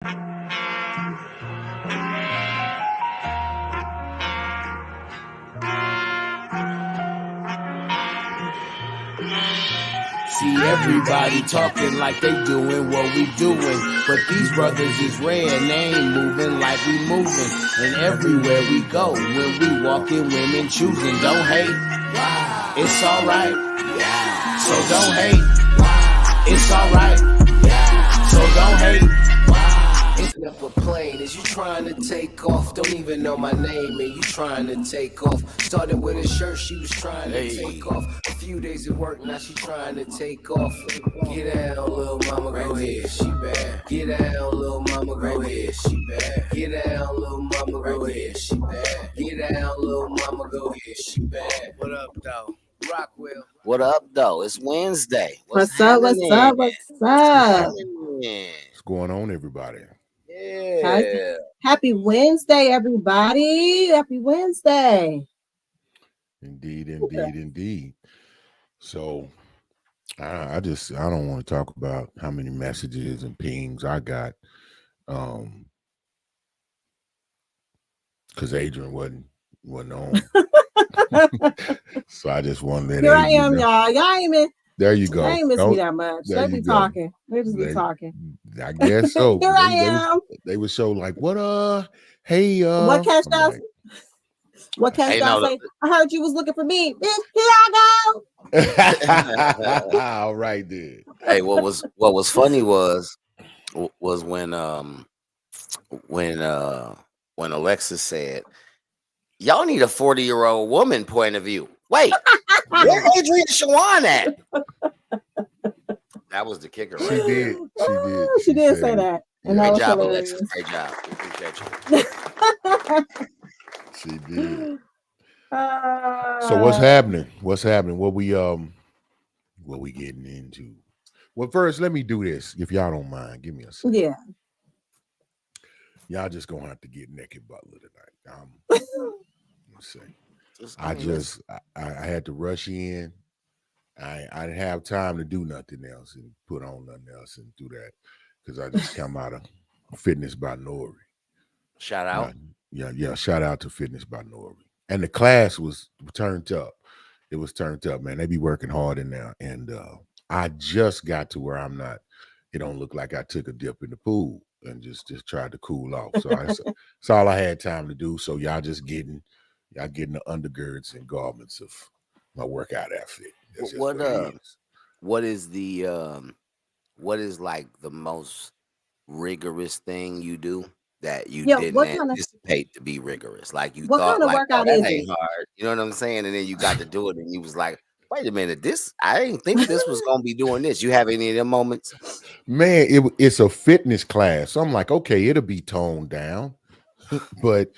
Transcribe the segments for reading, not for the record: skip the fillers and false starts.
See everybody talking like they doing what we doing, but these brothers is rare, they ain't moving like we moving. And everywhere we go, when we walking, women choosing. Don't hate, it's alright. So don't hate, it's alright. So don't hate. It's never plain. Is you trying to take off? Don't even know my name, and you trying to take off. Started with a shirt, she was trying to take off. A few days at work, now she trying to take off. Get down, little mama, go ahead, she bad. Get down, little mama, go ahead, she bad. Get down, little mama, go ahead, she bad. Get down, little mama, go ahead, she bad. What up, though? Rockwell. What up, though? It's Wednesday. What's up? What's up? What's going on, everybody? Yeah. Happy Wednesday, everybody. Happy Wednesday. Indeed. So I don't want to talk about how many messages and pings I got. Because Adrian wasn't on. So I just wanted to Here I am, y'all. Y'all ain't been. There you go. I ain't miss me that much. They be talking. They just be talking. I guess so. Here I am. They would show like, what hey what Cash Doll say? What Cash Doll say? I heard you was looking for me. Bitch, here I go. All right, then. Hey, what was funny was when Alexis said, y'all need a 40-year-old woman point of view. Wait, where's Adrian Shawan at? That was the kicker. Right? She did say that. And great that job, hilarious. Alexis. Great job. We appreciate you. She did. So what's happening? What we getting into? Well, first, let me do this. If y'all don't mind, give me a second. Yeah. Y'all just gonna have to get naked Butler tonight. Let's see. I had to rush in. I didn't have time to do nothing else and put on nothing else and do that because I just come out of Fitness by Nori. Shout out. Yeah. Shout out to Fitness by Nori. And the class was turned up. It was turned up, man. They be working hard in there. And I just got to where I'm not. It don't look like I took a dip in the pool and just tried to cool off. So that's all I had time to do. So y'all getting the undergirds and garments of my workout outfit. What is like the most rigorous thing you do that you didn't anticipate to be rigorous? Like you thought, kind of like, workout that is ain't hard. You know what I'm saying? And then you got to do it, and you was like, wait a minute, I didn't think this was gonna be doing this. You have any of them moments? Man, it's a fitness class. So I'm like, okay, it'll be toned down, but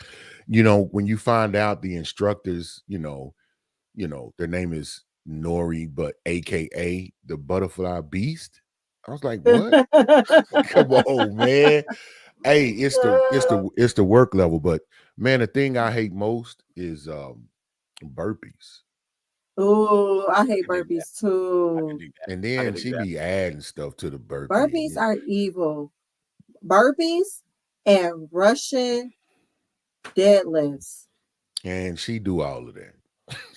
when you find out the instructors, their name is Nori, but AKA the Butterfly Beast. I was like, what? Come on, man. Hey, it's the work level, but man, the thing I hate most is burpees. Oh, I hate burpees too. And then she be adding stuff to the burpees. Burpees are evil. Burpees and Russian deadlifts. And she do all of that.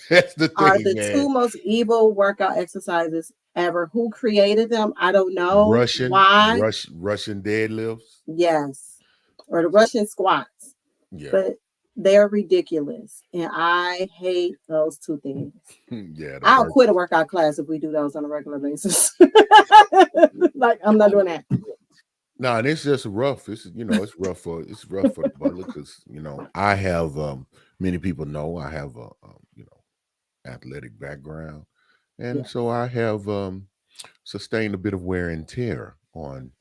That's the thing. Are the two most evil workout exercises ever. Who created them? I don't know. Russian deadlifts. Yes. Or the Russian squats. Yeah. But they're ridiculous. And I hate those two things. Yeah. I'll quit a workout class if we do those on a regular basis. Like, I'm not doing that. No, and it's just rough. It's rough for the Butler because I have many people know I have a athletic background, and so I have sustained a bit of wear and tear on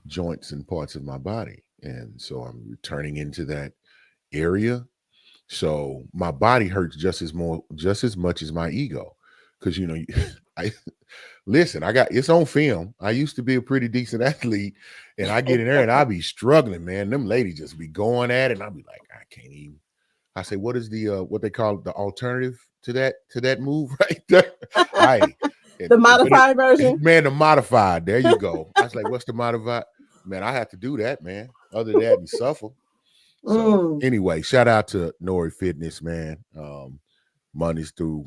joints and parts of my body, and so I'm returning into that area. So my body hurts just as much as my ego, because I got it's on film. I used to be a pretty decent athlete, and I get in there and I be struggling, man. Them ladies just be going at it, and I'll be like, I can't even. I say, what is the what they call the alternative to that move right there? The modified version. Man, the modified. There you go. I was like, what's the modified? man, I have to do that, man. Other than that, and suffer. So anyway, shout out to Nori Fitness, man. Monday through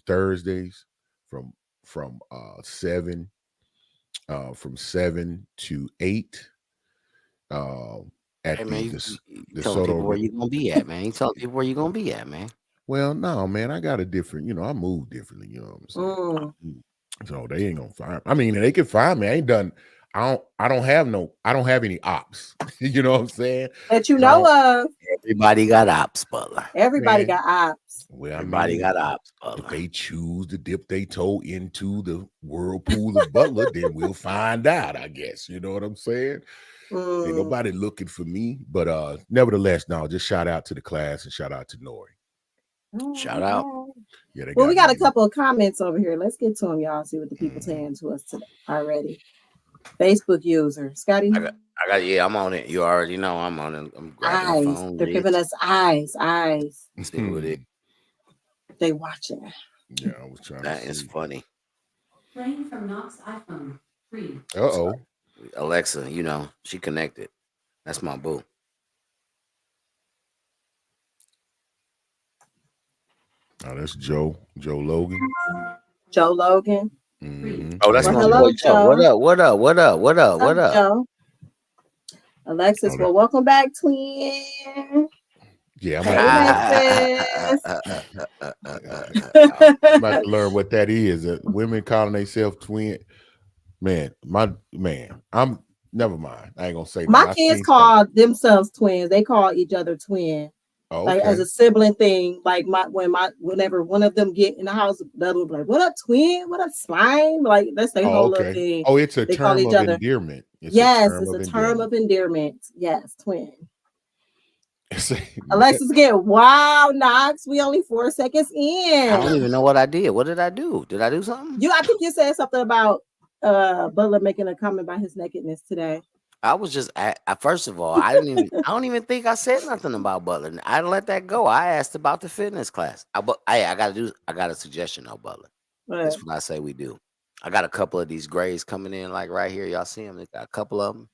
Thursdays from 7 to 8. At Hey man, the you telling Soto. people where you gonna be at, man. You telling people where you gonna be at, man. Well, no, man, I got a different, I move differently, you know what I'm saying? So they ain't gonna find. I mean, they can find me. I ain't done. I don't have any ops. You know what I'm saying? That you know of. Everybody got ops, Butler. Everybody got ops. Well, everybody got ops, Butler. If they choose to dip their toe into the whirlpool of Butler, then we'll find out, I guess. You know what I'm saying? Ain't nobody looking for me. But nevertheless, no, just shout out to the class and shout out to Nori. Shout out. Yeah, we got a couple of comments over here. Let's get to them, y'all. See what the people saying to us today already. Facebook user, Scotty. I got. Yeah, I'm on it. You already know I'm on it. I'm grabbing the phone. They're giving us eyes. See what it. They watching. Yeah, I was trying. That is funny. Playing from Knox iPhone 3. Uh-oh. Alexa, she connected. That's my boo. Oh, that's Joe Logan. Joe Logan. Mm-hmm. Oh, that's my hello, boy Joe. What up? Joe? Alexis, well, welcome back, twin. Yeah, I'm about to learn what that is. Women calling themselves twin. I'm never mind. I ain't gonna say my kids call themselves twins. They call each other twin. Oh, like as a sibling thing. Like whenever one of them get in the house, the other will be like, "What up, twin? What up, slime?" Like that's their whole little thing. Oh, it's a term of endearment. Yes, it's a term of endearment. Yes, twin. Alexis again. Wow, Knox. We only 4 seconds in. I don't even know what I did. What did I do? Did I do something? I think you said something about Butler making a comment about his nakedness today. I was just first of all, I don't even think I said nothing about Butler. I let that go. I asked about the fitness class. I got a suggestion though, Butler. That's what I say we do. I got a couple of these grades coming in, like right here. Y'all see them? They got a couple of them.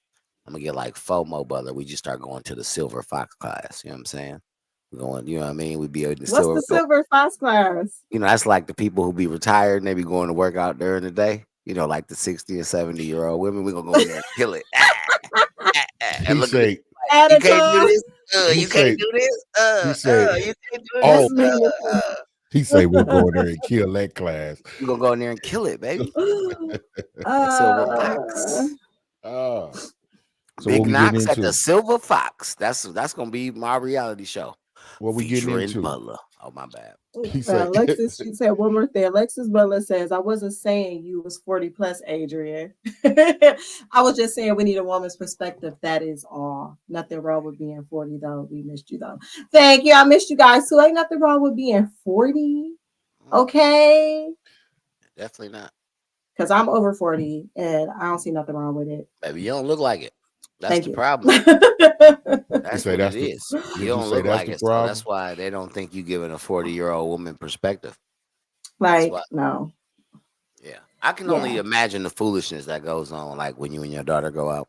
I'm gonna get like FOMO, Butler. We just start going to the Silver Fox class. You know what I'm saying? We're going, you know what I mean? We be able to What's the Silver Fox class? That's like the people who be retired and they be going to work out during the day. Like the 60 and 70-year-old women. We're gonna go in there and kill it. And look, you can't do this. You can't do this. You can't do this. He say we'll go in there and kill that class. We're gonna go in there and kill it, baby. Silver Fox. So Big Knox at the Silver Fox. That's gonna be my reality show. What we getting into? Butler. Oh, my bad. Alexis, she said one more thing. Alexis Butler says, I wasn't saying you was 40 plus, Adrian. I was just saying we need a woman's perspective. That is all. Nothing wrong with being 40, though. We missed you, though. Thank you. I missed you guys, too. Ain't nothing wrong with being 40. Okay? Definitely not. Because I'm over 40, and I don't see nothing wrong with it. Baby, you don't look like it. That's the problem. That's what it is. You don't look like it. So that's why they don't think you giving a 40-year-old woman perspective. Like, no. Yeah. I can only imagine the foolishness that goes on, like when you and your daughter go out.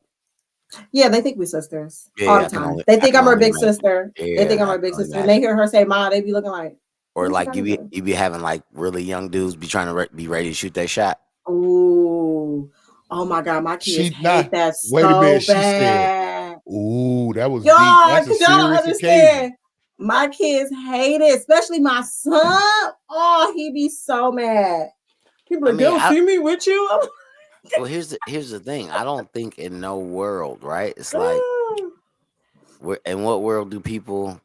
Yeah, they think we're sisters all the time. They think I'm her big sister. They think I'm her big sister. And they hear her say, "Mom," they be looking like. Or like you be having like really young dudes be trying to be ready to shoot their shot. Ooh. Oh my God, my kids hate that so bad. She said, "Ooh, that was y'all, deep. That's a y'all don't serious understand. occasion." My kids hate it, especially my son. Oh, he be so mad. People like, "Don't see me with you." Well, here's the thing. I don't think in no world, right? It's like, in what world do people?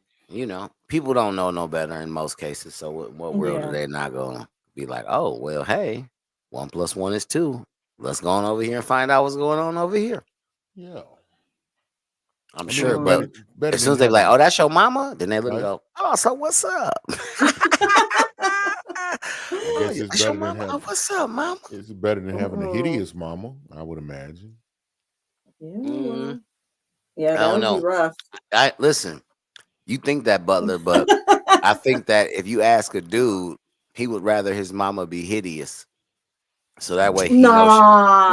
People don't know no better in most cases. So, what world are they not gonna be like? Oh, well, hey, 1 + 1 is 2. Let's go on over here and find out what's going on over here. Yeah. I'm sure, but as soon as they're like, "Oh, that's your mama," then they look and go, "Oh, so what's up?" I guess it's better than having, what's up, mama? It's better than having a hideous mama, I would imagine. Yeah, that would be rough. Listen, you think that, Butler, but I think that if you ask a dude, he would rather his mama be hideous So that way he knows.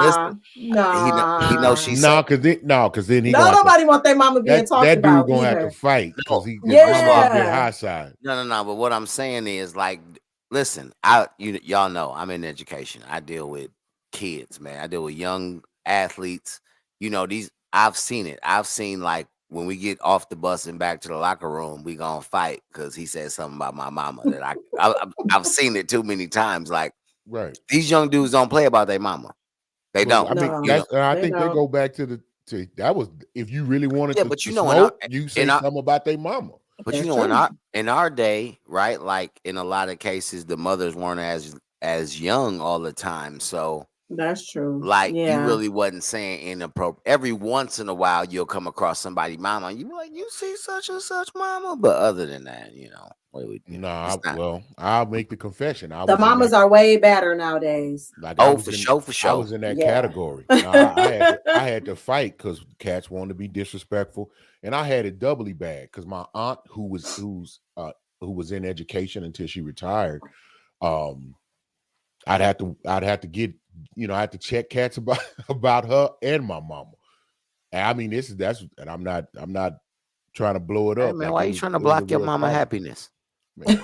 Listen, he knows she's No, safe. because then he No, nobody want their mama being talked that about dude gonna have either. to fight because No. his Yeah. mama gonna get high side. No. But what I'm saying is, like, listen, y'all know I'm in education. I deal with kids, man. I deal with young athletes. You know, I've seen it. I've seen, like, when we get off the bus and back to the locker room, we gonna fight because he said something about my mama that I've seen it too many times. Like, Right. these young dudes don't play about their mama. They Well, don't. I mean, No, I they think they don't. go back to that was if you really wanted Yeah, to but you know, smoke, you say something about their mama. But That's you know, true. in our day, right? Like, in a lot of cases, the mothers weren't as young all the time. So, That's true. like, you Yeah. really wasn't saying inappropriate. Every once in a while, you'll come across somebody mama, and you be like, you see such and such mama. But other than that, you know, Well, I'll make the confession. The mamas are way better nowadays. Like, for sure. I was in that Yeah. category. I had to fight because cats wanted to be disrespectful, and I had it doubly bad because my aunt, who was in education until she retired, I'd have to get, I had to check cats about her and my mama. And I mean, and I'm not trying to blow it up. Hey, man, why are you trying to block your mama happiness? Man,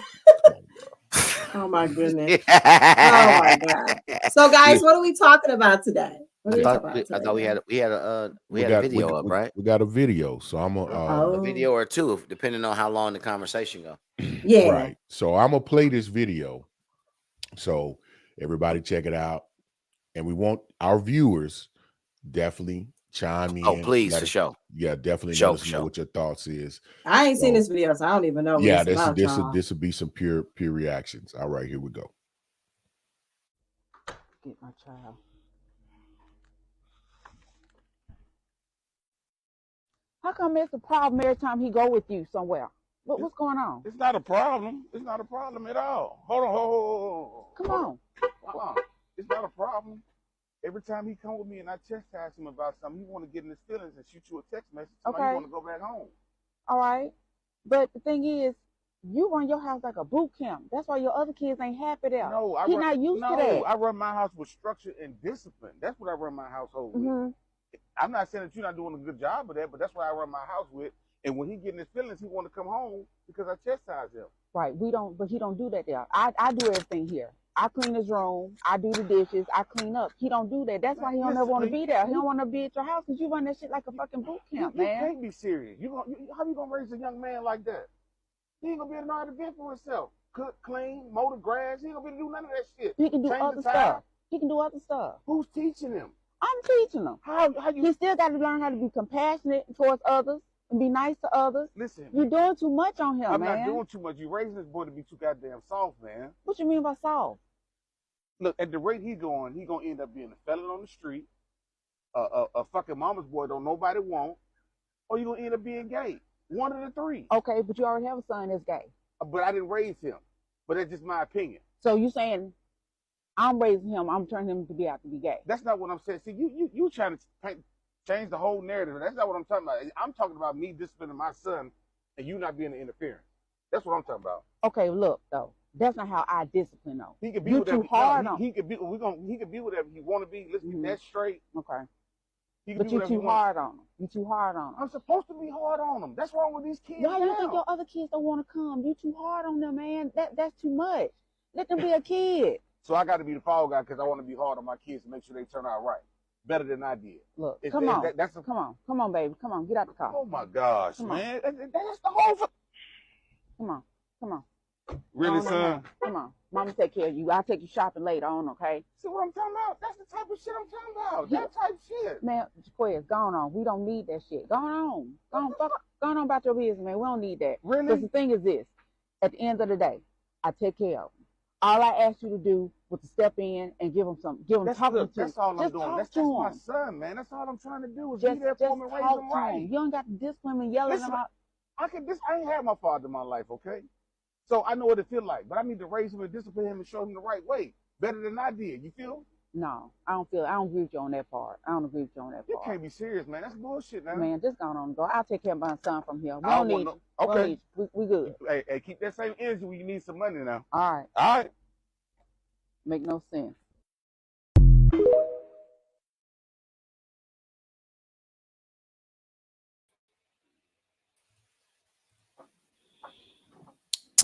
Oh my goodness. Oh my God. So, guys, what are we talking about today? I thought we had a video up, right? We got a video, so I'm a video or two, depending on how long the conversation go. Yeah. Right. So I'm gonna play this video, so everybody check it out, and we want our viewers definitely chime in. Oh, please, for sure. Yeah, definitely let us know what your thoughts is. I ain't seen this video, so I don't even know. Yeah, this will be some pure reactions. All right, here we go. Get my child. How come it's a problem every time he go with you somewhere? What's going on? It's not a problem. It's not a problem at all. Hold on. Come on. It's not a problem. Every time he come with me and I chastise him about something, he want to get in his feelings and shoot you a text message. Okay. He want to go back home. All right. But the thing is, you run your house like a boot camp. That's why your other kids ain't happy there. No, He's not used to that. I run my house with structure and discipline. That's what I run my household with. I'm not saying that you're not doing a good job of that, but that's what I run my house with. And when he get in his feelings, he want to come home because I chastise him. Right. But he don't do that there. I do everything here. I clean his room. I do the dishes. I clean up. He don't do that. That's why he don't ever want to be there. He don't want to be at your house because you run that shit like a fucking boot camp, man. You can't be serious. How you gonna raise a young man like that? He ain't gonna be able to know how to fend for himself. Cook, clean, mow the grass. He ain't gonna be able to do none of that shit. He can do other stuff. He can do other stuff. Who's teaching him? I'm teaching him. He still got to learn how to be compassionate towards others and be nice to others. Listen, you're doing too much on him, I'm man. not doing too much. You're raising this boy to be too goddamn soft, man. What you mean by soft? Look, at the rate he gonna end up being a felon on the street, a fucking mama's boy don't nobody want, or you gonna end up being gay. One of the three. Okay, but you already have a son that's gay. But I didn't raise him. But that's just my opinion. So you saying I'm raising him, I'm turning him to be out to be gay? That's not what I'm saying. See, you trying to change the whole narrative. That's not what I'm talking about. I'm talking about me disciplining my son and you not being an interference. That's what I'm talking about. Okay, look though. That's not how I discipline though. He could be you too hard on. He could be whatever he want to be. Let's get that straight. Okay. But you too hard on him. You too hard on him. I'm supposed to be hard on him. That's wrong with these kids. Why you think your other kids don't want to come? You too hard on them, man. That's too much. Let them be a kid. So I got to be the fall guy because I want to be hard on my kids to make sure they turn out right, better than I did. Look, come on, baby, come on, get out the car. Oh my gosh, man, that's the whole. Come on. Really, son? Come on. Mama take care of you. I'll take you shopping later on, okay? See what I'm talking about? That's the type of shit I'm talking about. That type shit. Man, Jaquez, go on. We don't need that shit. Go on. Go on about your business, man. We don't need that. Really? Because the thing is this. At the end of the day, I take care of them. All I asked you to do was to step in and give them something. That's all I'm doing. That's my son, man. That's all I'm trying to do is be there for him and raise him right. You don't got to discipline and yell at him out. I ain't had my father in my life, okay? So I know what it feels like, but I need to raise him and discipline him and show him the right way, better than I did. You feel? No, I don't agree with you on that part. You can't be serious, man. That's bullshit, man. Man, just go on and go. I'll take care of my son from here. We don't need you. Okay. We good. Hey, keep that same energy when you need some money now. All right. All right. Make no sense.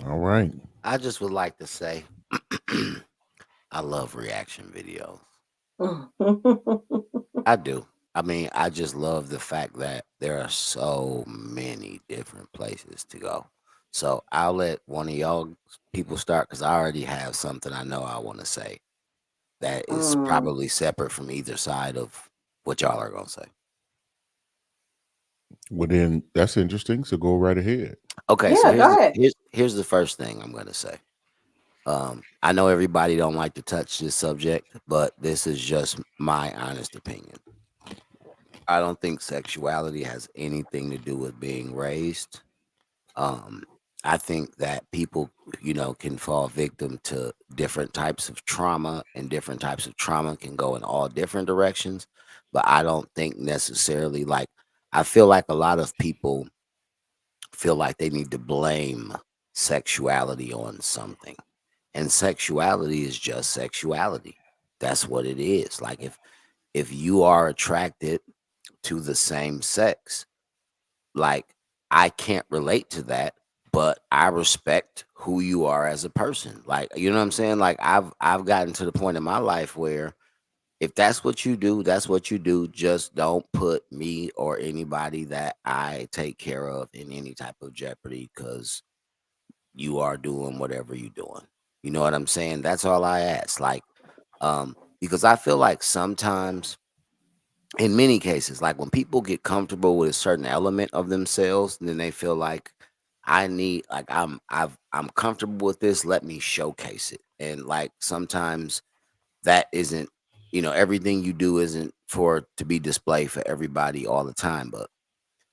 All right. I just would like to say I love reaction videos. I do. I mean, I just love the fact that there are so many different places to go. So I'll let one of y'all people start because I already have something I know I want to say that is probably separate from either side of what y'all are going to say. Well, then that's interesting. So go right ahead. Okay, Yeah, so go ahead. here's the first thing I'm going to say. I know everybody don't like to touch this subject, but this is just my honest opinion. I don't think sexuality has anything to do with being raised. Um, I think that people, can fall victim to different types of trauma, and different types of trauma can go in all different directions. But I don't think necessarily I feel like a lot of people feel like they need to blame sexuality on something. And sexuality is just sexuality. That's what it is. Like if you are attracted to the same sex, like I can't relate to that, but I respect who you are as a person. Like, you know what I'm saying? Like I've gotten to the point in my life where if that's what you do, that's what you do. Just don't put me or anybody that I take care of in any type of jeopardy because you are doing whatever you're doing. You know what I'm saying? That's all I ask. Because I feel like sometimes in many cases, like when people get comfortable with a certain element of themselves, then they feel like I'm comfortable with this, let me showcase it. And like sometimes that isn't, everything you do isn't for to be displayed for everybody all the time. But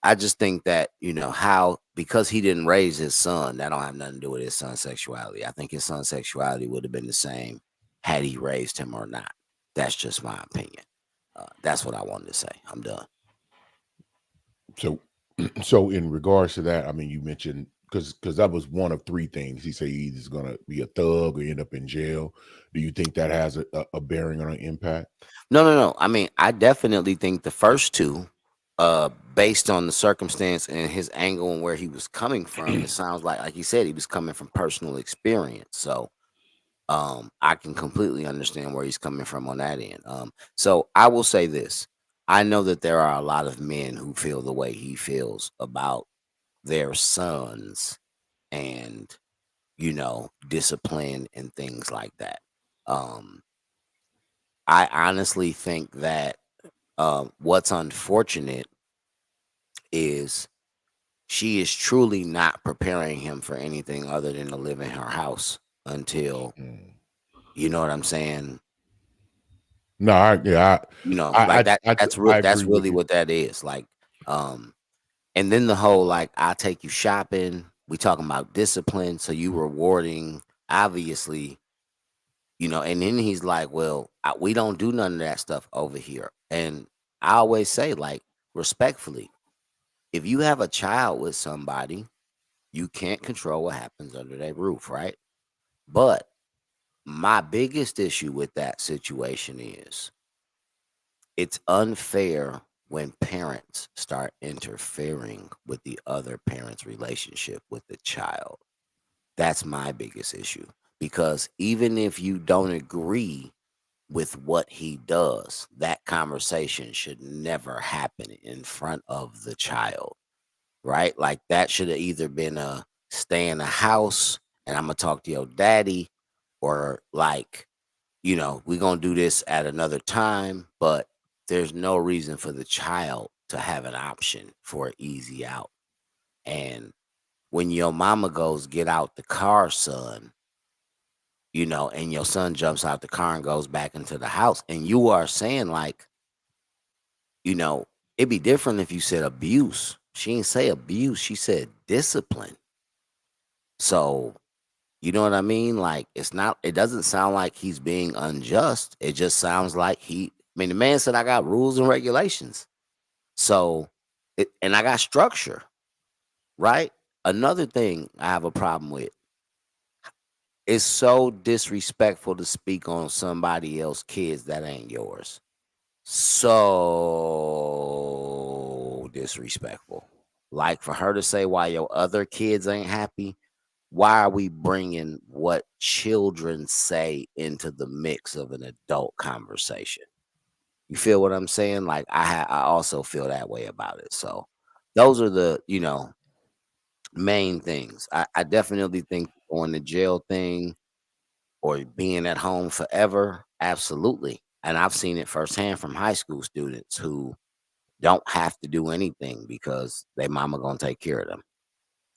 I just think that, how because he didn't raise his son, that don't have nothing to do with his son's sexuality. I think his son's sexuality would have been the same had he raised him or not. That's just my opinion. That's what I wanted to say. I'm done. So, so in regards to that, I mean, you mentioned because that was one of three things. He said he's going to be a thug or end up in jail. Do you think that has a bearing on an impact? No. I mean, I definitely think the first two, based on the circumstance and his angle and where he was coming from, it sounds like he said, he was coming from personal experience. So I can completely understand where he's coming from on that end. So I will say this. I know that there are a lot of men who feel the way he feels about their sons and, discipline and things like that. Um, I honestly think that what's unfortunate is she is truly not preparing him for anything other than to live in her house until, Mm. you know what I'm saying? No, Like that I that's agree with really you. what that is. Um and then the whole I take you shopping, we talking about discipline, so you rewarding obviously, and then he's like, well, we don't do none of that stuff over here. And I always say, respectfully, if you have a child with somebody, you can't control what happens under that roof, right? But my biggest issue with that situation is it's unfair when parents start interfering with the other parent's relationship with the child. That's my biggest issue. Because even if you don't agree with what he does, that conversation should never happen in front of the child, right? Like that should have either been a stay in the house and I'm gonna talk to your daddy, or we're gonna do this at another time, but there's no reason for the child to have an option for an easy out. And when your mama goes, get out the car, son, and your son jumps out the car and goes back into the house, and you are saying you know, it'd be different if you said abuse. She didn't say abuse, she said discipline. So, you know what I mean? Like, it doesn't sound like he's being unjust. It just sounds like the man said, I got rules and regulations. So, and I got structure, right? Another thing I have a problem with, it's so disrespectful to speak on somebody else's kids that ain't yours. So disrespectful. Like for her to say why your other kids ain't happy, why are we bringing what children say into the mix of an adult conversation? You feel what I'm saying? Like I also feel that way about it. So those are the, main things. I definitely think going to jail thing or being at home forever, absolutely. And I've seen it firsthand from high school students who don't have to do anything because their mama gonna take care of them.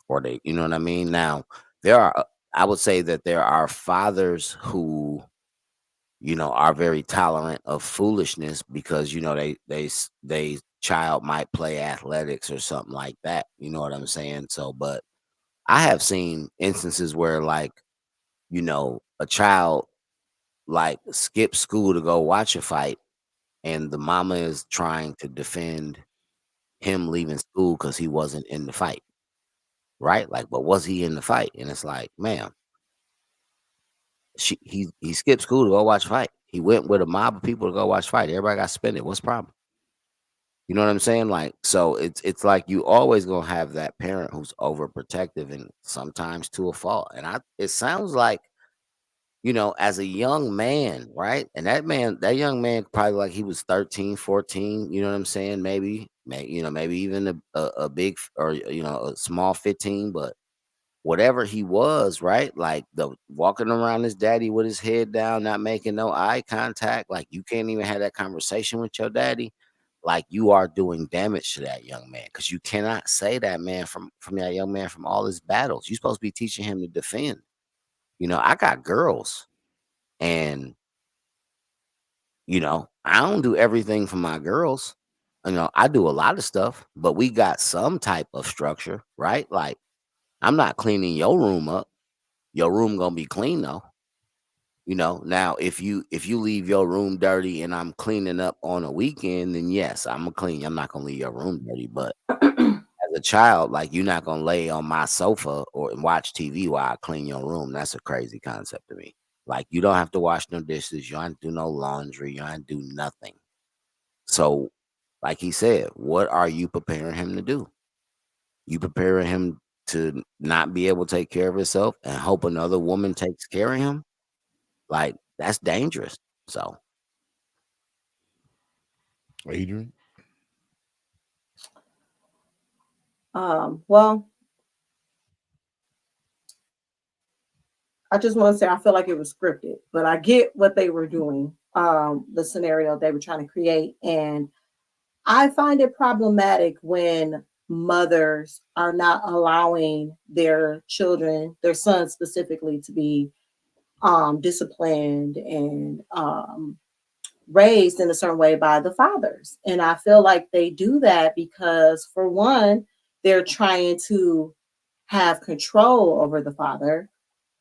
Or they, you know what I mean? Now, I would say that there are fathers who, are very tolerant of foolishness because they child might play athletics or something like that. You know what I'm saying? So, but I have seen instances where like, a child like skip school to go watch a fight and the mama is trying to defend him leaving school because he wasn't in the fight, right? Like, but was he in the fight? And it's like, ma'am, he skipped school to go watch a fight. He went with a mob of people to go watch a fight. Everybody got suspended. What's the problem? You know what I'm saying? Like, so it's like you always gonna have that parent who's overprotective and sometimes to a fault. And it sounds like, as a young man, right? And that young man probably like he was 13, 14, you know what I'm saying? Maybe even a big or a small 15, but whatever he was, right? Like the walking around his daddy with his head down, not making no eye contact, like you can't even have that conversation with your daddy. Like you are doing damage to that young man because you cannot say that man from that young man from all his battles. You're supposed to be teaching him to defend. I got girls and I don't do everything for my girls. I do a lot of stuff, but we got some type of structure, right? Like I'm not cleaning your room up. Your room gonna be clean though. Now if you leave your room dirty and I'm cleaning up on a weekend, then yes, I'm gonna clean. I'm not gonna leave your room dirty. But as a child, like you're not gonna lay on my sofa or watch TV while I clean your room. That's a crazy concept to me. Like you don't have to wash no dishes, you don't do no laundry, you don't do nothing. So, like he said, what are you preparing him to do? You preparing him to not be able to take care of himself and hope another woman takes care of him? Like that's dangerous. So Adrian. Well, I just want to say I feel like it was scripted, but I get what they were doing, the scenario they were trying to create. And I find it problematic when mothers are not allowing their children, their sons specifically, to be disciplined and raised in a certain way by the fathers. And I feel like they do that because, for one, they're trying to have control over the father.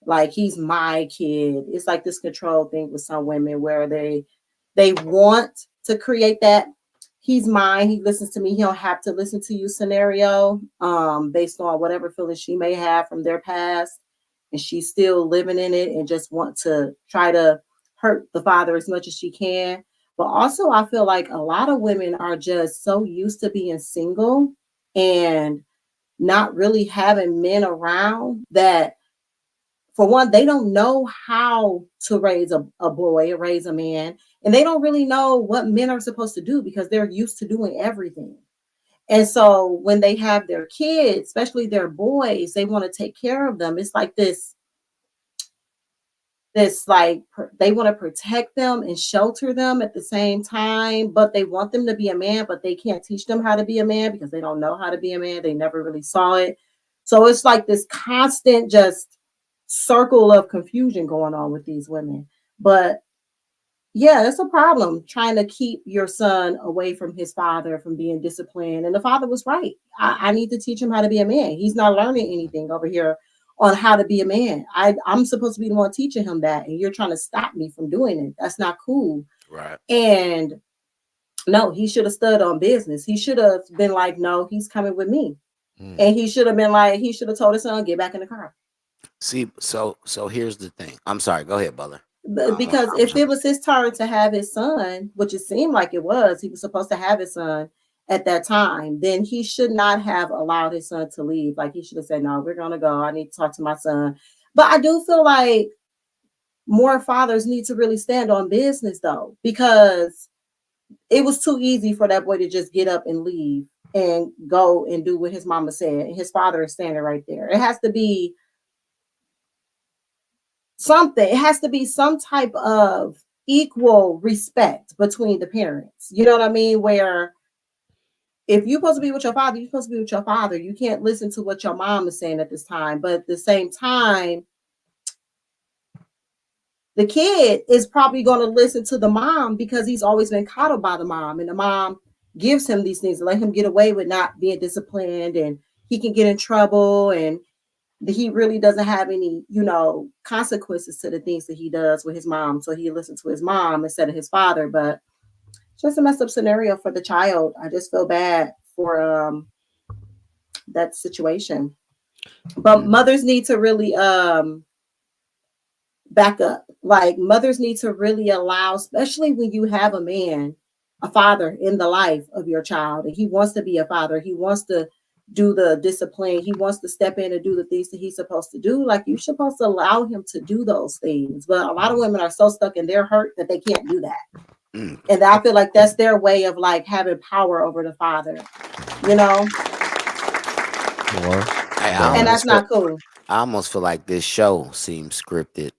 Like he's my kid. It's like this control thing with some women where they want to create that he's mine, he listens to me, he don't have to listen to you scenario, based on whatever feelings she may have from their past, and she's still living in it and just want to try to hurt the father as much as she can. But also I feel like a lot of women are just so used to being single and not really having men around that, for one, they don't know how to raise a boy or raise a man. And they don't really know what men are supposed to do because they're used to doing everything. And so when they have their kids, especially their boys, they want to take care of them. It's like this like they want to protect them and shelter them at the same time, but they want them to be a man, but they can't teach them how to be a man because they don't know how to be a man. They never really saw it. So it's like this constant just circle of confusion going on with these women. But yeah, it's a problem trying to keep your son away from his father, from being disciplined. And the father was right. I need to teach him how to be a man. He's not learning anything over here on how to be a man. I'm supposed to be the one teaching him that, and you're trying to stop me from doing it. That's not cool. right. And no, he should have stood on business. He should have been like, no, he's coming with me. And he should have been like, he should have told his son, get back in the car. See, so here's the thing. I'm sorry. Go ahead, Butler. Because if it was his turn to have his son, which it seemed like it was, he was supposed to have his son, at that time, then he should not have allowed his son to leave. Like, he should have said, no, we're going to go. I need to talk to my son. But I do feel like more fathers need to really stand on business, though, because it was too easy for that boy to just get up and leave and go and do what his mama said. And his father is standing right there. It has to be something. It has to be some type of equal respect between the parents. You know what I mean? Where if you're supposed to be with your father, you're supposed to be with your father. You can't listen to what your mom is saying at this time. But at the same time, the kid is probably going to listen to the mom because he's always been coddled by the mom. And the mom gives him these things to let him get away with not being disciplined, and he can get in trouble, and he really doesn't have any, consequences to the things that he does with his mom. So he listens to his mom instead of his father. But it's just a messed up scenario for the child. I just feel bad for that situation. But mothers need to really back up. Like, mothers need to really allow, especially when you have a father in the life of your child, and he wants to be a father. He wants to do the discipline. He wants to step in and do the things that he's supposed to do. Like, you're supposed to allow him to do those things. But a lot of women are so stuck in their hurt that they can't do that. And I feel like that's their way of like having power over the father, And that's not cool. I almost feel like this show seems scripted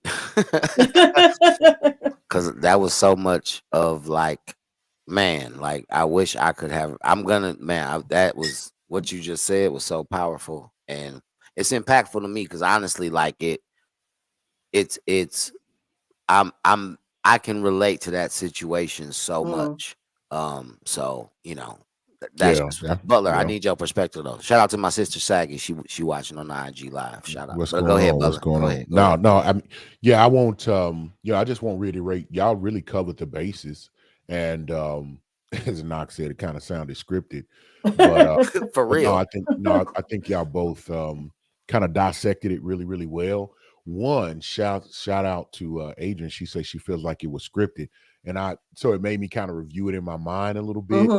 because that was so much of like, man, like I wish I could have. That was what you just said was so powerful, and it's impactful to me because honestly, like I can relate to that situation so much. So that's Butler. I need your perspective though. Shout out to my sister Saggy. She watching on the IG live. Shout out. What's But going go ahead, on? Butler. What's going Go on? ahead, go No, ahead. I won't. I just won't reiterate. Y'all really covered the bases, and as Knox said, it kind of sounded scripted, but For real. I think y'all both kind of dissected it really, really well. One shout out to Adrian. She said she feels like it was scripted, and so it made me kind of review it in my mind a little bit.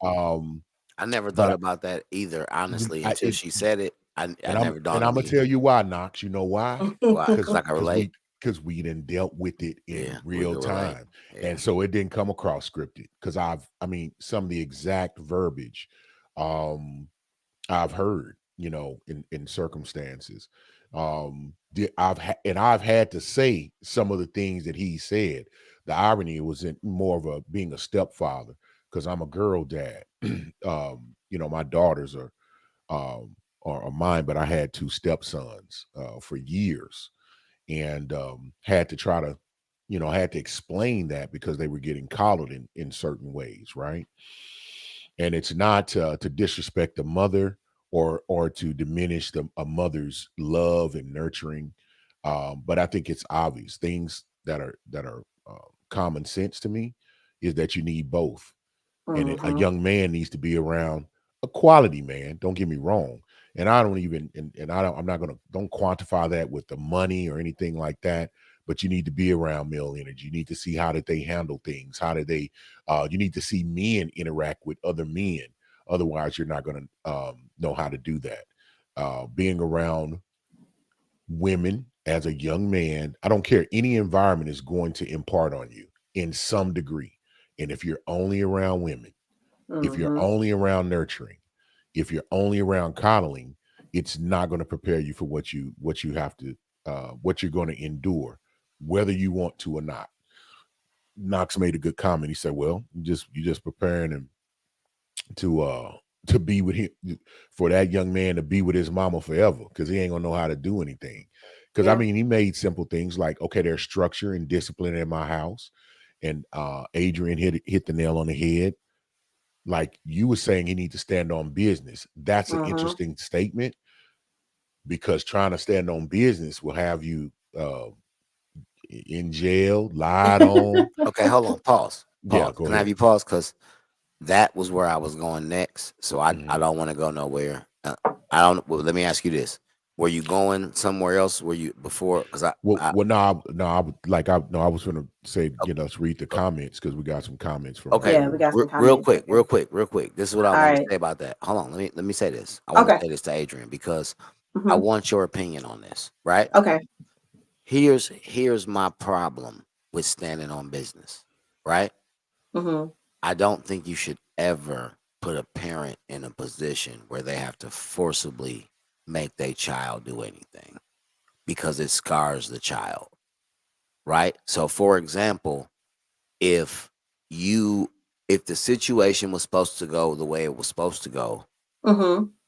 I never thought about that either, honestly, until she said it. I never dawned on me. And I'm gonna tell you why, Knox. You know why? Because I can relate. Because we didn't dealt with it in real time, Yeah. and so it didn't come across scripted. Because some of the exact verbiage, I've heard, in circumstances. I've had to say some of the things that he said. The irony was in more of being a stepfather, because I'm a girl dad. My daughters are mine, but I had two stepsons for years, and had to try to, had to explain that because they were getting coddled in certain ways, right? And it's not to disrespect the mother or to diminish a mother's love and nurturing, but I think it's obvious things that are common sense to me is that you need both. And a young man needs to be around a quality man. Don't get me wrong. And I don't even, don't quantify that with the money or anything like that. But you need to be around male energy. You need to see how did they handle things. How did they, you need to see men interact with other men. Otherwise, you're not going to know how to do that. Being around women as a young man, I don't care. Any environment is going to impart on you in some degree. And if you're only around women, if you're only around nurturing, if you're only around coddling, it's not going to prepare you for what you have to, what you're going to endure, whether you want to or not. Knox made a good comment. He said, "Well, you just preparing him to be with him, for that young man to be with his mama forever, because he ain't gonna know how to do anything." Because he made simple things like, okay, there's structure and discipline in my house. And Adrian hit the nail on the head. Like you were saying, he needs to stand on business. That's an interesting statement, because trying to stand on business will have you in jail, lied on. Okay, hold on. Pause. Yeah, Can I have you pause? Because that was where I was going next. So I don't want to go nowhere. Let me ask you this. Were you going somewhere else? Were you before? Because I was going to say, let's read the comments because we got some comments from. Okay, Yeah, we got some real comments. quick. This is what I All want to right. say about that. Hold on, let me say this. I want to say this to Adrian because I want your opinion on this. Right? Okay. Here's my problem with standing on business. Right? I don't think you should ever put a parent in a position where they have to forcibly make their child do anything because it scars the child, right? So for example, if the situation was supposed to go the way it was supposed to go,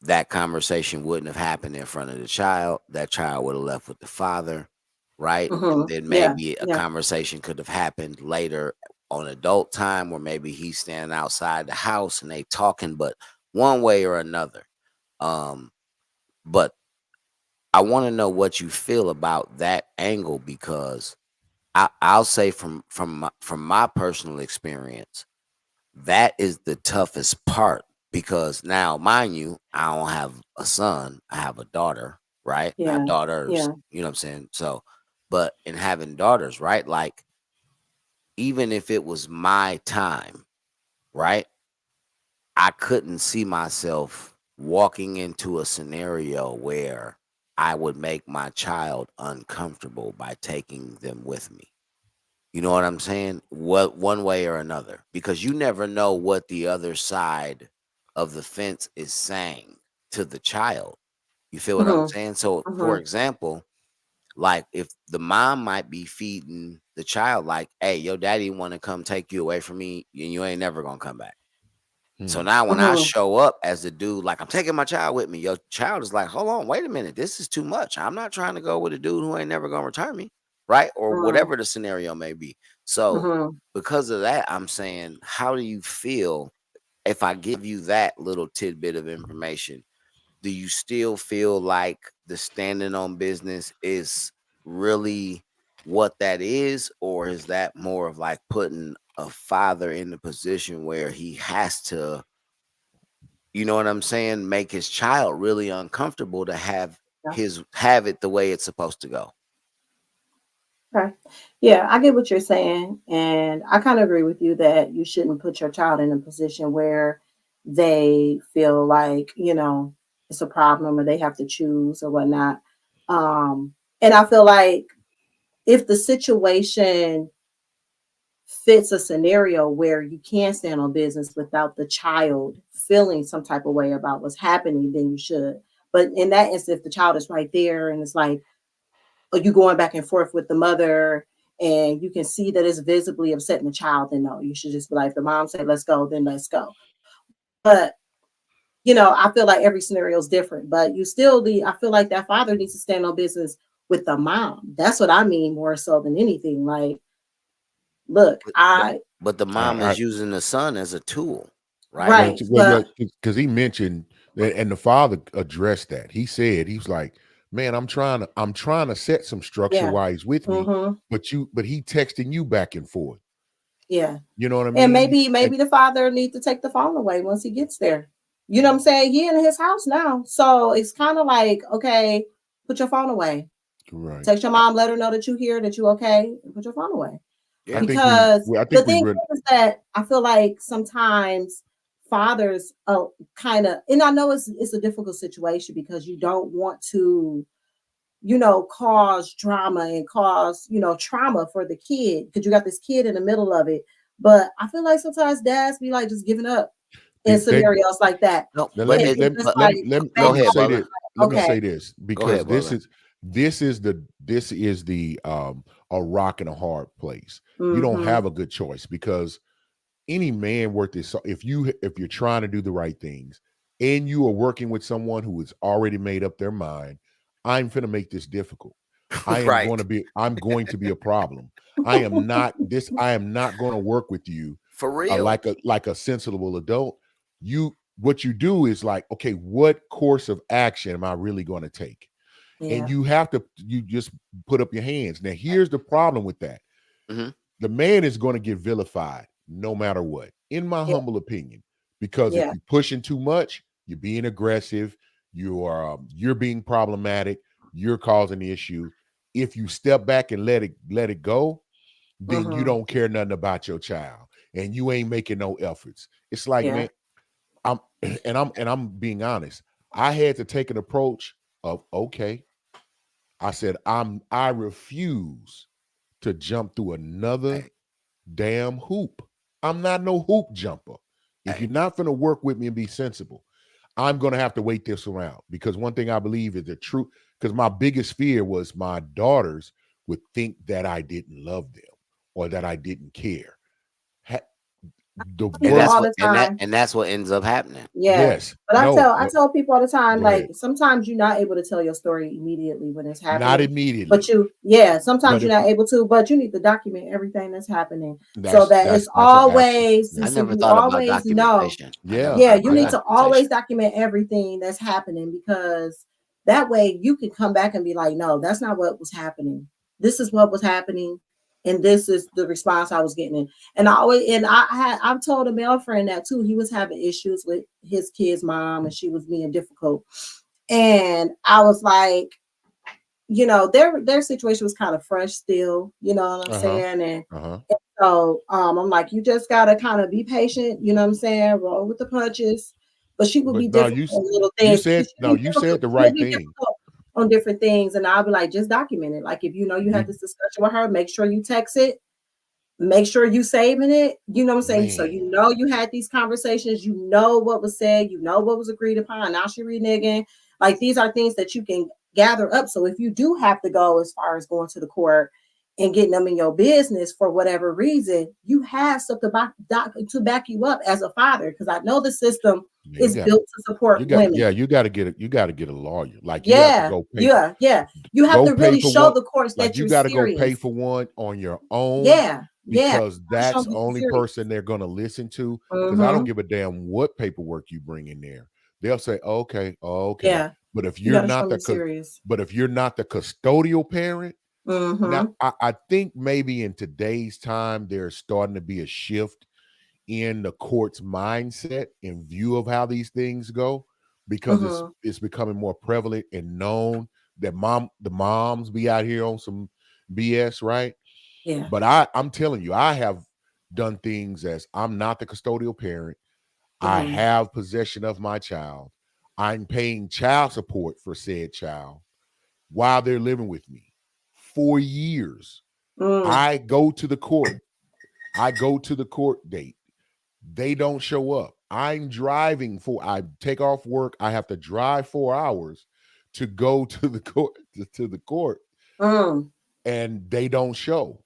that conversation wouldn't have happened in front of the child. That child would have left with the father, right? And then maybe a conversation could have happened later on adult time where maybe he's standing outside the house and they talking, but one way or another. But I want to know what you feel about that angle because I'll say from my personal experience, that is the toughest part because now, mind you, I don't have a son, I have a daughter, right? I have daughters, you know what I'm saying? So, but in having daughters, right? Like, even if it was my time, right? I couldn't see myself walking into a scenario where I would make my child uncomfortable by taking them with me. You know what I'm saying? One way or another, because you never know what the other side of the fence is saying to the child. You feel what I'm saying? So, for example, like if the mom might be feeding the child, like, "Hey, your daddy want to come take you away from me, and you ain't never gonna come back." So now when I show up as the dude, like I'm taking my child with me, your child is like, hold on, wait a minute, this is too much. I'm not trying to go with a dude who ain't never gonna return me, right? Or whatever the scenario may be. So because of that, I'm saying, how do you feel if I give you that little tidbit of information? Do you still feel like the standing on business is really what that is, or is that more of like putting a father in the position where he has to, you know what I'm saying, make his child really uncomfortable to have it the way it's supposed to go? Okay. Yeah, I get what you're saying. And I kind of agree with you that you shouldn't put your child in a position where they feel like, it's a problem or they have to choose or whatnot. And I feel like if the situation fits a scenario where you can stand on business without the child feeling some type of way about what's happening, then you should. But in that instance, if the child is right there and it's like, or you going back and forth with the mother and you can see that it's visibly upsetting the child, then no, you should just be like, if the mom say, let's go, then let's go. But, I feel like every scenario is different, but I feel like that father needs to stand on business with the mom. That's what I mean more so than anything. Like, look, But the mom is using the son as a tool, right? Right. Because he mentioned that, and the father addressed that. He said, he was like, man, I'm trying to set some structure while he's with me, but he texting you back and forth. Yeah. You know what I mean? And maybe the father needs to take the phone away once he gets there. You know what I'm saying? He in his house now. So it's kind of like, okay, put your phone away. Right. Text your mom, let her know that you here, that you okay, and put your phone away. Yeah. Because the thing is that I feel like sometimes fathers kind of, and I know it's a difficult situation because you don't want to, cause drama and cause, trauma for the kid because you got this kid in the middle of it. But I feel like sometimes dads be like just giving up in scenarios like that. No, let me say this because this is the a rock and a hard place. You don't have a good choice because any man worth his, if you're trying to do the right things and you are working with someone who has already made up their mind, I'm finna make this difficult. I'm going to be a problem. I am not going to work with you for real like a sensible adult. What you do is like, okay, what course of action am I really going to take? Yeah. And you just put up your hands. Now, here's the problem with that. The man is going to get vilified no matter what, in my humble opinion, because if you're pushing too much, you're being aggressive, you're being problematic, you're causing the issue. If you step back and let it go, then you don't care nothing about your child and you ain't making no efforts. It's like, man, I'm being honest. I had to take an approach of, okay, I said, I refuse to jump through another damn hoop. I'm not no hoop jumper. If you're not going to work with me and be sensible, I'm going to have to wait this around, because one thing I believe is the truth, because my biggest fear was my daughters would think that I didn't love them or that I didn't care. And that's what ends up happening. Yeah. Yes. But I tell people all the time, like, sometimes you're not able to tell your story immediately when it's happening. Not immediately. But sometimes you're not able to, but you need to document everything that's happening so that it's always, I never thought about documentation. You need to always document everything that's happening, because that way you can come back and be like, no, that's not what was happening. This is what was happening. And this is the response I was getting. I've told a male friend that too. He was having issues with his kid's mom and she was being difficult. And I was like, you know, their situation was kind of fresh still, you know what I'm saying? And so I'm like, you just gotta kind of be patient, you know what I'm saying? Roll with the punches. But she would be different on little things. You said the right thing. On different things, and I'll be like, just document it. Like, if you know you had this discussion with her, make sure you text it, make sure you saving it, you know what I'm saying? So you know you had these conversations, you know what was said, you know what was agreed upon. Now she reneging. Like, these are things that you can gather up. So if you do have to go as far as going to the court and getting them in your business for whatever reason, you have something to back you up as a father, because I know the system is built to support women. Yeah, you got to get a lawyer. Like, you have to really show the courts that you got to go pay for one on your own. Because that's the only person they're going to listen to. Because I don't give a damn what paperwork you bring in there. They'll say, okay. Yeah. But if you're not the custodial parent, now I think maybe in today's time there's starting to be a shift in the court's mindset in view of how these things go, because it's becoming more prevalent and known that the moms be out here on some BS, right? Yeah. But I'm telling you, I have done things as I'm not the custodial parent. I have possession of my child. I'm paying child support for said child while they're living with me for years. I go to the court. I go to the court date. They don't show up. I'm driving I take off work. I have to drive 4 hours to go to the court, and they don't show.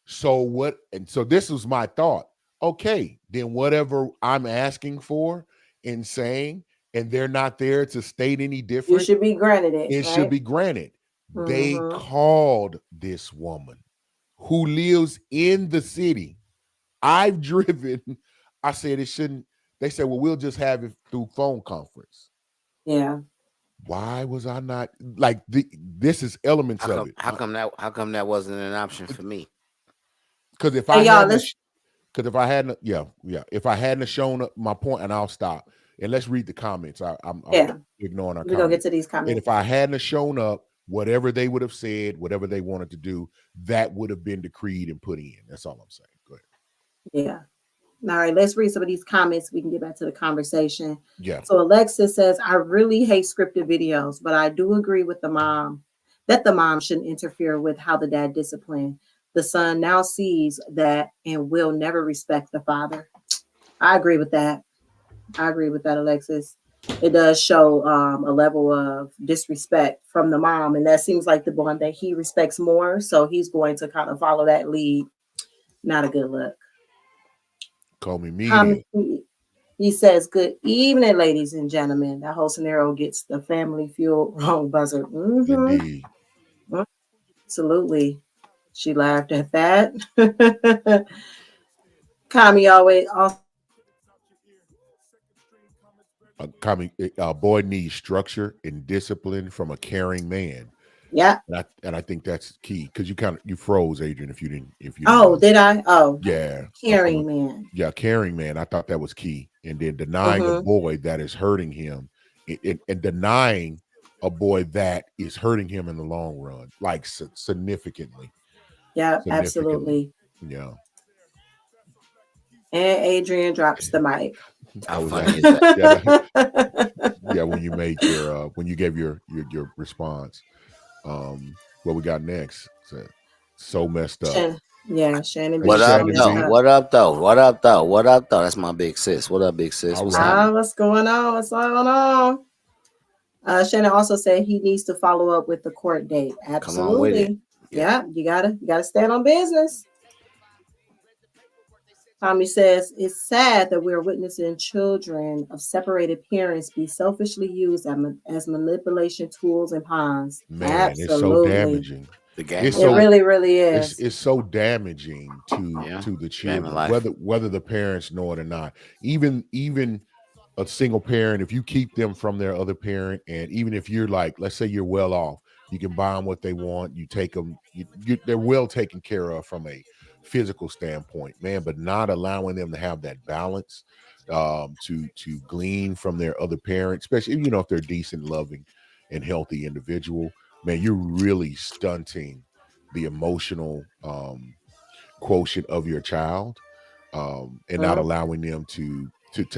So what? And so this was my thought. Okay, then whatever I'm asking for and saying, and they're not there to state any different, you should be granted it. It should be granted. They called this woman who lives in the city. I've driven. I said it shouldn't. They said, well, we'll just have it through phone conference. Yeah. Why was I not like this is elements of it. How come that wasn't an option for me? Because if I hadn't shown up my point, and I'll stop. And let's read the comments. I'm ignoring our comments. We're gonna get to these comments. And if I hadn't shown up, whatever they would have said, whatever they wanted to do, that would have been decreed and put in. That's all I'm saying. Go ahead. Yeah. All right, let's read some of these comments. We can get back to the conversation. Yeah. So Alexis says, I really hate scripted videos, but I do agree with the mom that the mom shouldn't interfere with how the dad disciplined. The son now sees that and will never respect the father. I agree with that. Alexis. It does show a level of disrespect from the mom, and that seems like the one that he respects more. So he's going to kind of follow that lead. Not a good look. Call me media. He says, good evening, ladies and gentlemen. That whole scenario gets the family fuel wrong buzzer. Indeed. Absolutely. She laughed at that. Kami always also. A boy needs structure and discipline from a caring man. Yeah. And I think that's key, because you froze, Adrian, if you didn't. Did I? Oh, yeah. Caring man. Yeah, caring man. I thought that was key. And then denying a boy that is hurting him and denying a boy that is hurting him in the long run, like significantly. Yeah, Significantly. absolutely. Yeah. And Adrian drops the mic. How That was funny actually, is that? yeah, when you made your when you gave your response. What we got next? So messed up. Shannon B. What So up, Shannon messed though? B. up. What up, though? What up, though? What up, though? That's my big sis. What up, big sis? All What's right. happening? What's going on? What's going on? Shannon also said he needs to follow up with the court date. Come on with it. Absolutely. Yeah, you gotta stand on business. Tommy says it's sad that we're witnessing children of separated parents be selfishly used as manipulation tools and pawns. Man, Absolutely. it's so damaging. The game It's of It so life. really, really is. it's so damaging to Yeah, the game of children, life. whether the parents know it or not. Even a single parent, if you keep them from their other parent, and even if you're like, let's say you're well off, you can buy them what they want. You take them, they're well taken care of from a physical standpoint, man. But not allowing them to have that balance, to glean from their other parent, especially if they're decent, loving, and healthy individual. Man, you're really stunting the emotional quotient of your child, and not allowing them to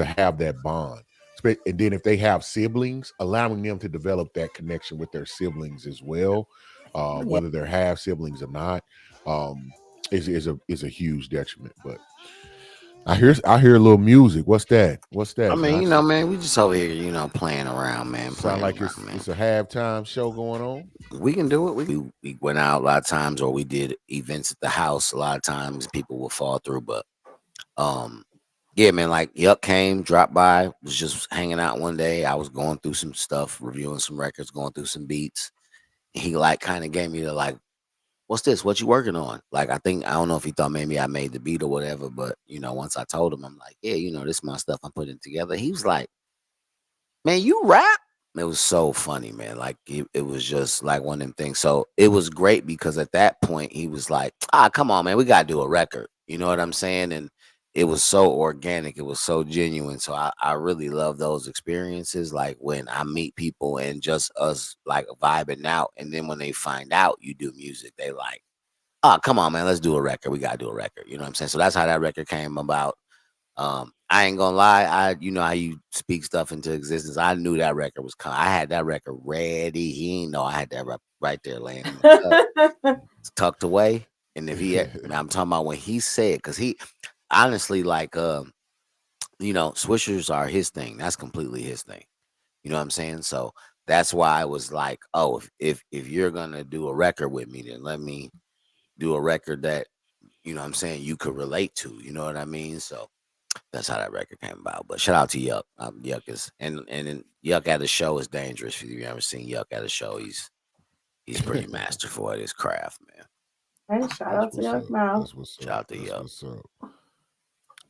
have that bond. And then if they have siblings, allowing them to develop that connection with their siblings as well, whether they're half siblings or not, is a huge detriment. But I hear a little music. What's that? I mean, Knox? man, we just over here, playing around, man. Sound like it's a halftime show going on. We can do it. We went out a lot of times, or we did events at the house. A lot of times, people will fall through, but yeah, man. Like Yuck came, dropped by, was just hanging out one day. I was going through some stuff, reviewing some records, going through some beats. He like kind of gave me the like, what's this? What you working on? Like, I don't know if he thought maybe I made the beat or whatever, but once I told him, I'm like, yeah, this is my stuff I'm putting together. He was like, man, you rap? It was so funny, man. Like it was just like one of them things. So it was great because at that point he was like, come on, man, we gotta do a record. You know what I'm saying? And it was so organic, it was so genuine. So I really love those experiences, like when I meet people and just us like vibing out, and then when they find out you do music, they like, come on, man, let's do a record. We gotta do a record. You know what I'm saying? So that's how that record came about. I ain't gonna lie, how you speak stuff into existence. I knew that record was coming. I had that record ready. He ain't know I had that right there laying tucked away. And if he had, I'm talking about when he said, because he honestly, like, swishers are his thing. That's completely his thing. You know what I'm saying? So that's why I was like, oh, if you're gonna do a record with me, then let me do a record that, you know what I'm saying, you could relate to. You know what I mean? So that's how that record came about. But shout out to Yuck. Yuck is and then Yuck at a show is dangerous. If you've ever seen Yuck at a show, he's pretty masterful at his craft, man. Hey, shout out to Yuck Mouth. That's what's up. Shout out to That's Yuck. what's up.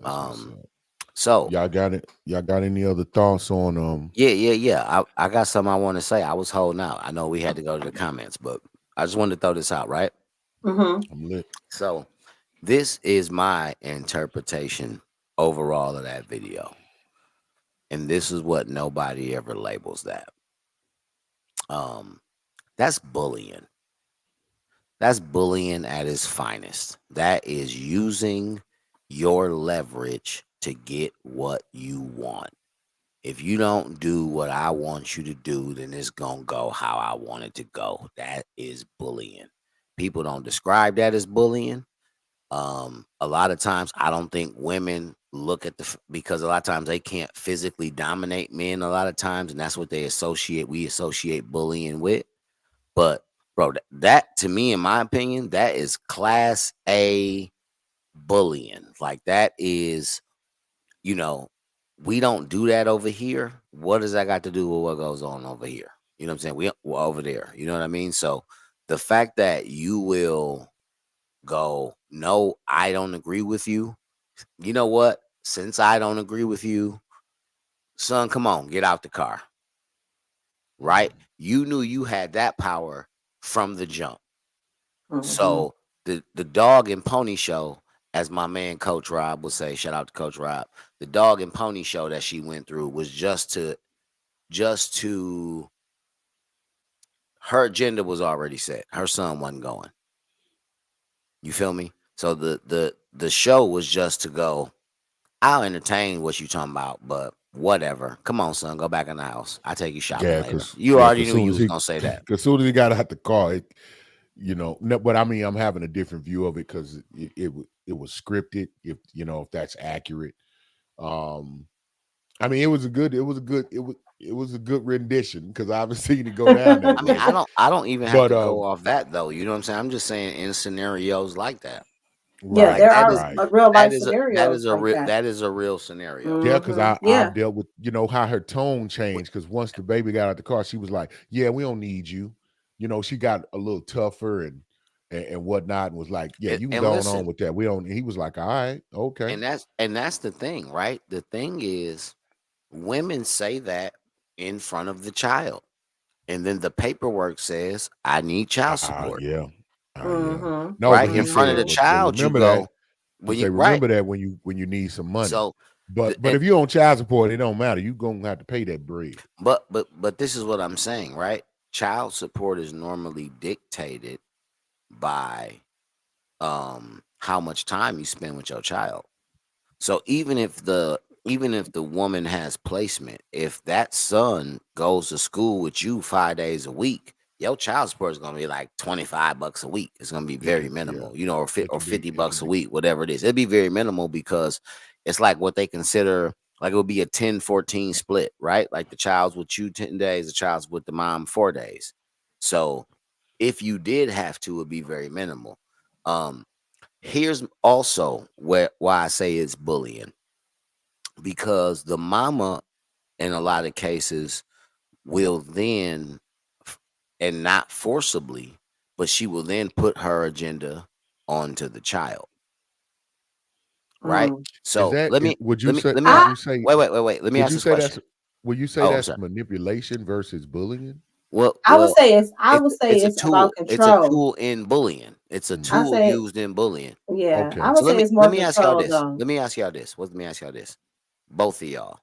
That's what's up. So y'all got it. Y'all got any other thoughts on Yeah. I got something I want to say. I was holding out. I know we had to go to the comments, but I just wanted to throw this out, right? I'm lit. So this is my interpretation overall of that video. And this is what nobody ever labels that. That's bullying. That's bullying at its finest. That is using your leverage to get what you want. If you don't do what I want you to do, then it's going to go how I want it to go. That is bullying. People don't describe that as bullying. A lot of times I don't think women look at because a lot of times they can't physically dominate men a lot of times, and that's what we associate bullying with. But bro, that to me, in my opinion, that is class A bullying. Like that is, we don't do that over here. What does that got to do with what goes on over here? You know what I'm saying? We're over there. You know what I mean? So the fact that you will go, no, I don't agree with you. You know what? Since I don't agree with you, son, come on, get out the car. Right? You knew you had that power from the jump. So the dog and pony show, as my man Coach Rob would say, shout out to Coach Rob, the dog and pony show that she went through was just to just to her agenda was already set. Her son wasn't going. You feel me? So the show was just to go, I'll entertain what you talking about, but whatever. Come on, son, go back in the house. I'll take you shopping Yeah, later. because You already knew you was gonna say that. As soon as he got out the car, but I mean, I'm having a different view of it because it was scripted. If that's accurate, I mean, it was a good rendition because I haven't seen it go down that I mean, way. I don't even have to go off that though. You know what I'm saying? I'm just saying in scenarios like that. Yeah, Right, there are right. real life That scenarios is a like real that. that is a real scenario. Yeah, because Yeah. I've dealt with how her tone changed. Because once the baby got out the car, she was like, "Yeah, we don't need you." She got a little tougher and whatnot, and was like, "Yeah, you can And go listen, on with that. We don't." And he was like, "All right, okay." and that's the thing, right? The thing is, women say that in front of the child, and then the paperwork says, "I need child support." Yeah. Yeah. Mhm. No, Right but he in front of said, the but child, you remember go that. He when you said, right. remember that when you need some money. So, But and, if you on child support, it don't matter. You gonna have to pay that bread. but this is what I'm saying, right? Child support is normally dictated by how much time you spend with your child. So even if the woman has placement, if that son goes to school with you 5 days a week, your child support is gonna be like $25 a week. It's gonna be very minimal, or $50 a week, whatever it is. It'd be very minimal because it's like what they consider like it would be a 10-14 split, right? Like the child's with you 10 days, the child's with the mom 4 days. So if you did have to, it'd be very minimal. Here's also why I say it's bullying, because the mama in a lot of cases will then, and not forcibly, but she will then put her agenda onto the child. Right? So would you say wait. Let me ask this question. Would you say that's manipulation versus bullying? Well, I would say it's a tool. about control. It's a tool in bullying. It's a tool used in bullying. Yeah, Okay. I would say it's more let me ask y'all control this. though. Let me ask y'all this. Both of y'all.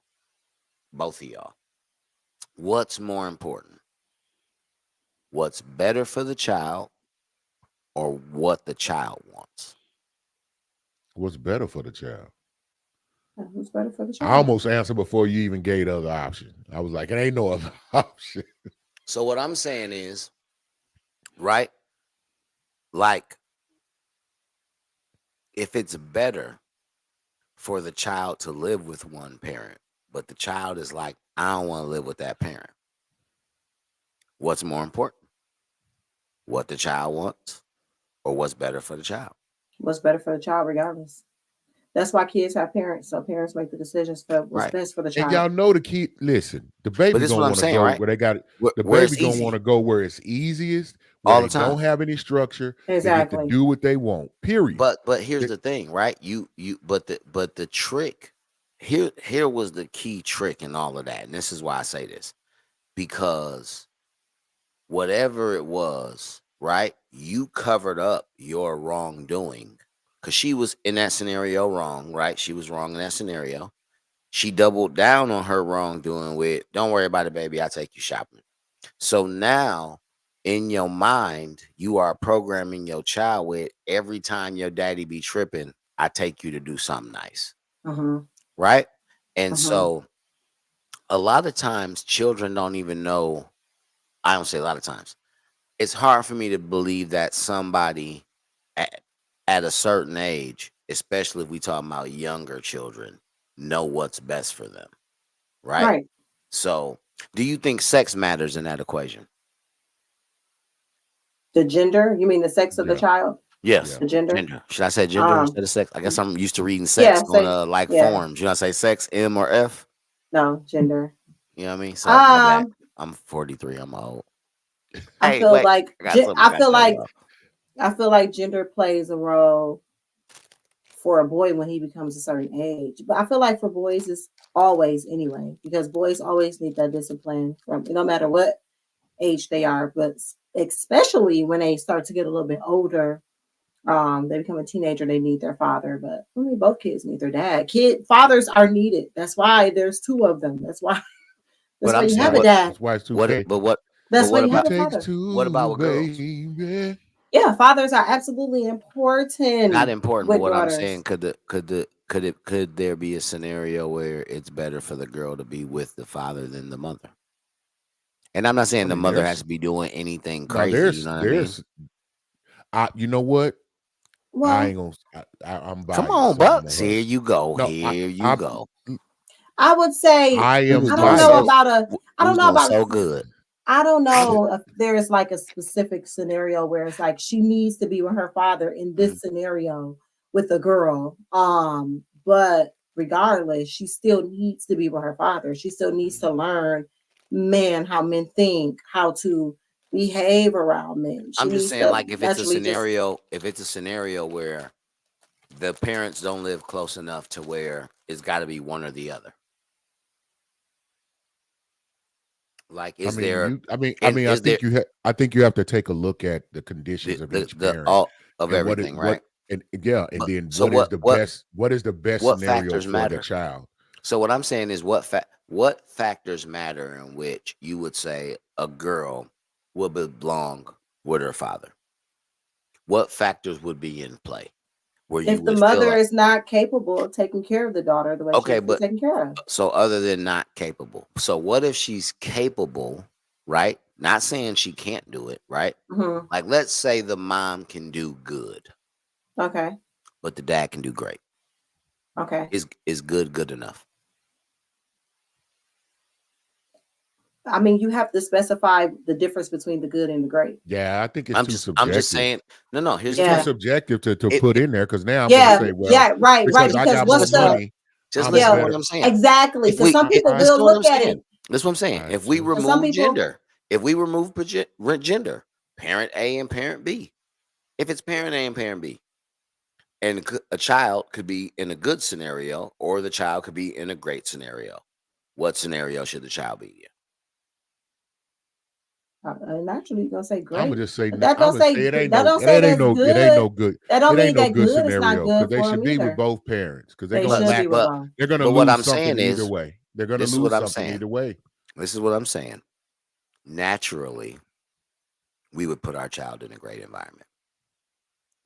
What's more important? What's better for the child, or what the child wants? What's better for the child? Who's better for the child? I almost answered before you even gave the other option. I was like, it ain't no other option. So what I'm saying is, right? Like, if it's better for the child to live with one parent, but the child is like, I don't want to live with that parent. What's more important? What the child wants, or what's better for the child? What's better for the child, regardless. That's why kids have parents. So parents make the decisions for what's best for the child. And y'all know the kid. Listen, the baby gonna want to go where they got it. The baby gonna want to go where it's easiest, where all the they time. don't have any structure. Exactly. They get to do what they want. Period. But here's the thing, right? But the trick here was the key trick in all of that, and this is why I say this, because whatever it was, right? You covered up your wrongdoing. Because she was in that scenario wrong, right? She was wrong in that scenario. She doubled down on her wrongdoing with, don't worry about it, baby, I'll take you shopping. So now, in your mind, you are programming your child with, every time your daddy be tripping, I take you to do something nice. Right? And so, a lot of times, children don't even know, I don't say a lot of times, it's hard for me to believe that somebody at a certain age, especially if we talking about younger children, know what's best for them, right? So, do you think sex matters in that equation? The gender? You mean the sex of the child? Yes. The gender? Should I say gender instead of sex? I guess I'm used to reading sex on forms. Should I say sex, M or F? No, gender. You know what I mean? So I'm 43. I'm old. I feel like gender plays a role for a boy when he becomes a certain age. But I feel like for boys it's always anyway, because boys always need that discipline from no matter what age they are, but especially when they start to get a little bit older. They become a teenager, they need their father, but I mean, both kids need their dad. Fathers are needed. That's why there's two of them. That's why That's But why I'm you saying have a what dad. That's why it's what 2K. but what That's but why what you have about a Takes father. two, what about with girls? baby. Yeah, fathers are absolutely important Not important, but with what I'm daughters. saying, could there be a scenario where it's better for the girl to be with the father than the mother? And I'm not saying I the mean, mother has there's to be doing anything no, crazy, you know what I mean? you know what? I Well, ain't gonna. I'm Come biased, on, so I'm Bucks. gonna Here hush. you go. No, Here you I, go. I would say I We am was I doing don't know so biased. about a I we don't was know doing about so a good. I don't know if there's like a specific scenario where it's like she needs to be with her father in this Mhm. scenario with a girl. But regardless, she still needs to be with her father. She still needs to learn how men think, how to behave around men. She I'm just needs saying, to like, if it's a naturally just scenario where the parents don't live close enough to where it's got to be one or the other. Like, I is mean, there, you. I mean, and I is there think you. I think you have to take a look at the conditions of each the parent all of and everything, right? and yeah, and But then so what is the best what scenario factors for the matter? child? So what I'm saying is what factors matter in which you would say a girl would belong with her father? What factors would be in play where you if the would feel mother like, is not capable of taking care of the daughter the way she okay, needs to be but taken care of. so other than not capable, so what if she's capable, right? Not saying she can't do it, right? Mhm. Like, let's say the mom can do good, Okay. but the dad can do great. Okay. Is good enough? I mean, you have to specify the difference between the good and the great. Yeah, I think it's I'm too just subjective. saying. No. Here's It's the too Yeah. thing. subjective to It, put it in there because now I'm going to Yeah. say, well, Yeah. Right. because I Because got more what's the money, just I'm listen to yeah what better. I'm saying. exactly? If Because we some people I, listen will to what I'm look at saying. it. That's what I'm saying. I If we just For some remove people, gender, gender, parent A and parent B. If it's parent A and parent B, and a child could be in a good scenario, or the child could be in a great scenario. What scenario should the child be in? naturally you're gonna say I'm great, gonna just say but I'm gonna say that don't say it ain't that's no good. good. That don't It ain't mean no that good good is not scenario because good they for should them be with either. both parents because They should be with both. they're gonna But what lose I'm something saying either is, way. They're gonna this is what lose I'm something saying. either way. This is what I'm saying. Naturally, we would put our child in a great environment,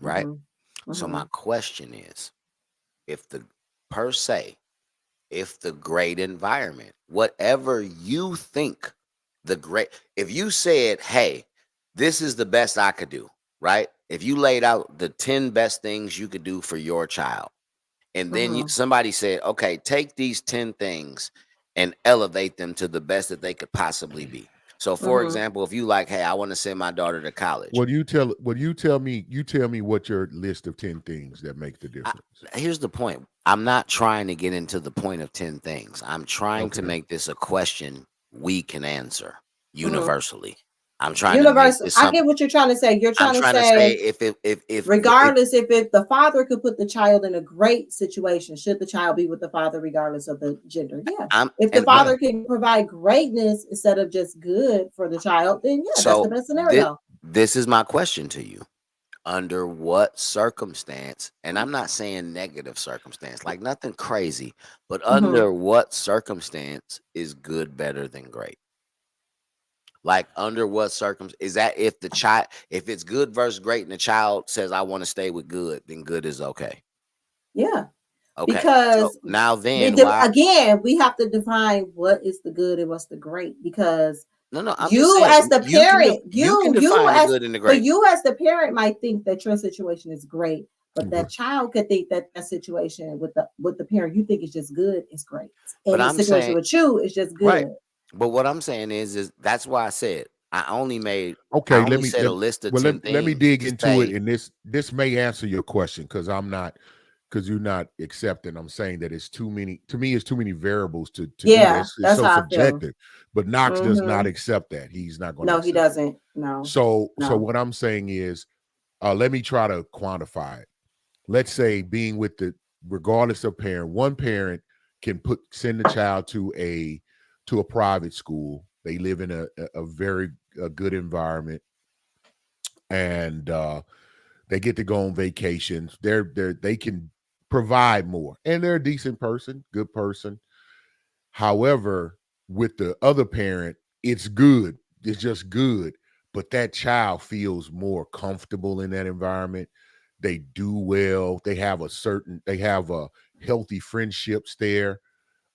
right? Mm-hmm. So Mm-hmm. my question is, if the per se, if the great environment, whatever you think the great, if you said, hey, this is the best I could do, right? If you laid out the 10 best things you could do for your child, and then Mm-hmm. somebody said, okay, take these 10 things and elevate them to the best that they could possibly be. So for Mm-hmm. example, if you like, hey, I want to send my daughter to college. You tell me what your list of 10 things that make the difference. Here's the point. I'm not trying to get into the point of 10 things. I'm trying to Okay. make this a question we can answer Mm-hmm. universally. I'm trying to make this I something. get what you're trying to say. You're I'm trying to say if regardless if the father could put the child in a great situation, should the child be with the father regardless of the gender? Yeah. If the father can provide greatness instead of just good for the child, then yeah, that's the best scenario. This is my question to you. Under what circumstance, and I'm not saying negative circumstance, like nothing crazy, but under what circumstance is good better than great? Like, under what circumstance is that? If it's good versus great and the child says, I want to stay with good, then good is okay. Yeah. Okay. Because so now then again, we have to define what is the good and what's the great, because I'm just you saying, as the parent, you can define the good and the great. But you as the parent might think that your situation is great, but that child could think that situation with the parent you think is just good is great, and But the situation with you is just good. Right. But what I'm saying is that's why I said I only said a list of 10 things. Let me dig into it, and this may answer your question because you're not accepting. I'm saying that it's too many. To me, it's too many variables to do this. It's so subjective. But Knox does not accept that. He's not going to. No, he doesn't. No. So what I'm saying is, let me try to quantify it. Let's say being with regardless of parent, one parent can send the child to a private school. They live in a very good environment, and they get to go on vacations. They can provide more, and they're a decent person, good person. However, with the other parent, it's good. It's just good. But that child feels more comfortable in that environment. They do well. They have a healthy friendships there.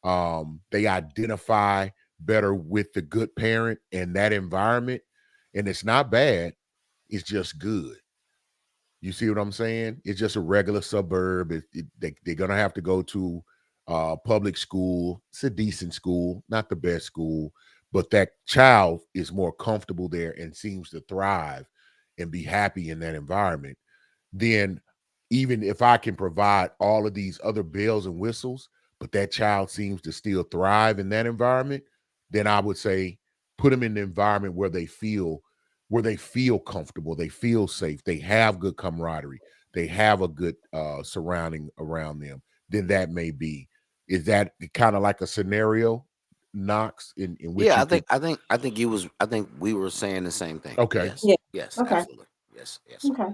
They identify better with the good parent and that environment. And it's not bad. It's just good. You see what I'm saying? It's just a regular suburb. They're going to have to go to public school. It's a decent school, not the best school, but that child is more comfortable there and seems to thrive and be happy in that environment. Then even if I can provide all of these other bells and whistles, but that child seems to still thrive in that environment, then I would say put them in the environment where they feel comfortable, they feel safe, they have good camaraderie, they have a good surrounding around them. Then that may be. Is that kind of like a scenario, Knox, in which Yeah, you could? I think we were saying the same thing. Okay. Yes. Yeah. Yes. Okay. Absolutely. Yes. Yes. Okay.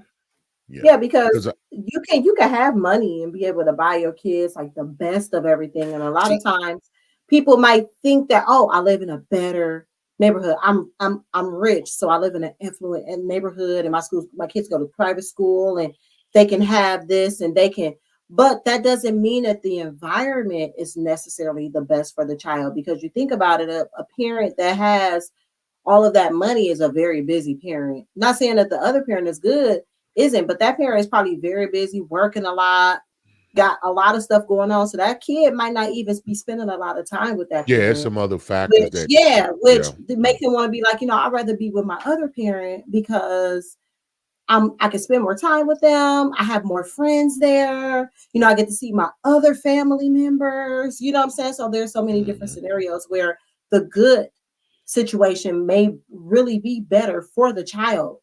Yeah. Yeah, because 'Cause you can have money and be able to buy your kids like the best of everything. And a lot of times people might think that, oh, I live in a better neighborhood. I'm rich, so I live in an affluent neighborhood, and my kids go to private school, and they can have this and they can. But that doesn't mean that the environment is necessarily the best for the child, because you think about it, a parent that has all of that money is a very busy parent. Not saying that the other parent is good, isn't, but that parent is probably very busy, working a lot, got a lot of stuff going on. So that kid might not even be spending a lot of time with that yeah, parent. there's some other factors Which make them want to be like, I'd rather be with my other parent because I can spend more time with them. I have more friends there. I get to see my other family members. You know what I'm saying? So there's so many different scenarios where the good situation may really be better for the child.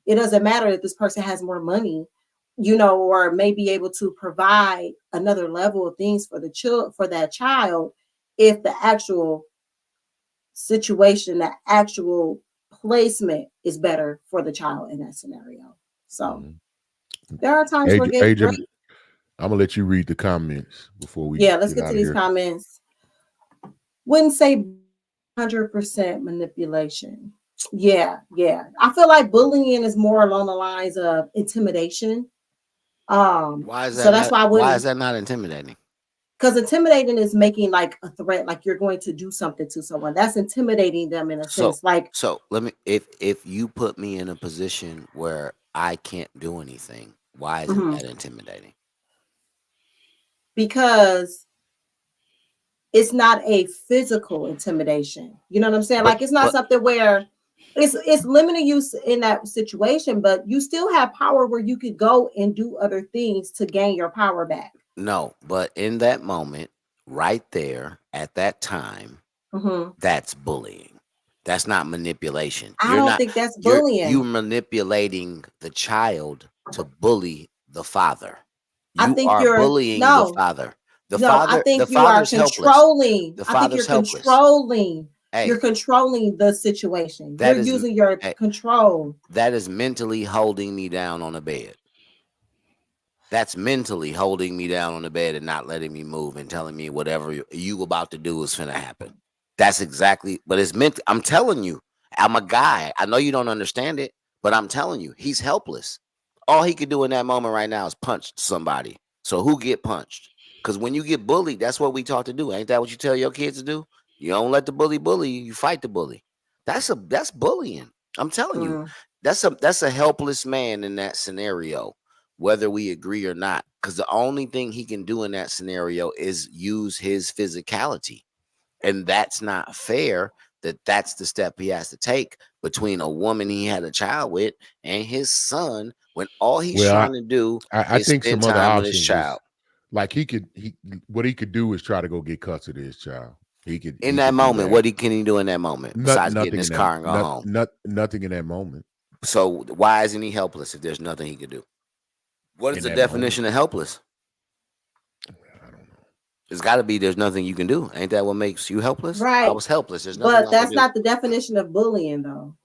It doesn't matter if this person has more money, or may be able to provide another level of things for that child, if the actual situation, the actual placement is better for the child in that scenario. So there are times where Adrian, I'm gonna let you read the comments before we let's get to these comments. Wouldn't say 100% manipulation. Yeah. I feel like bullying is more along the lines of intimidation. Why is that? So that's why why is that not intimidating? Because intimidating is making like a threat, like you're going to do something to someone. That's intimidating them in a sense. So let me, if you put me in a position where I can't do anything, why isn't that intimidating? Because it's not a physical intimidation. You know what I'm saying? Like it's not something where it's limiting you in that situation, but you still have power where you could go and do other things to gain your power back. No, but in that moment, right there at that time, that's bullying. That's not manipulation. I don't think that's bullying. You're manipulating the child to bully the father. I think you're bullying the father. I think you are controlling. The father's helpless. Controlling. You're controlling the situation. You're using your control. That is mentally holding me down on the bed. That's mentally holding me down on the bed and not letting me move and telling me whatever you about to do is finna happen. That's exactly, but it's meant. I'm telling you, I'm a guy. I know you don't understand it, but I'm telling you, he's helpless. All he could do in that moment right now is punch somebody. So who get punched? Because when you get bullied, that's what we taught to do. Ain't that what you tell your kids to do? You don't let the bully bully you. You fight the bully. That's bullying. I'm telling you, that's a helpless man in that scenario, whether we agree or not. Because the only thing he can do in that scenario is use his physicality, and that's not fair. That's the step he has to take between a woman he had a child with and his son, when all he's trying to do is think spend some other time with his options child. Like what he could do is try to go get custody of his child. He could in that moment. What can he do in that moment besides getting his car and go home? Nothing in that moment. So why isn't he helpless if there's nothing he could do? What is the definition of helpless? I don't know. It's got to be there's nothing you can do. Ain't that what makes you helpless? Right. I was helpless. There's nothing. But that's not the definition of bullying, though.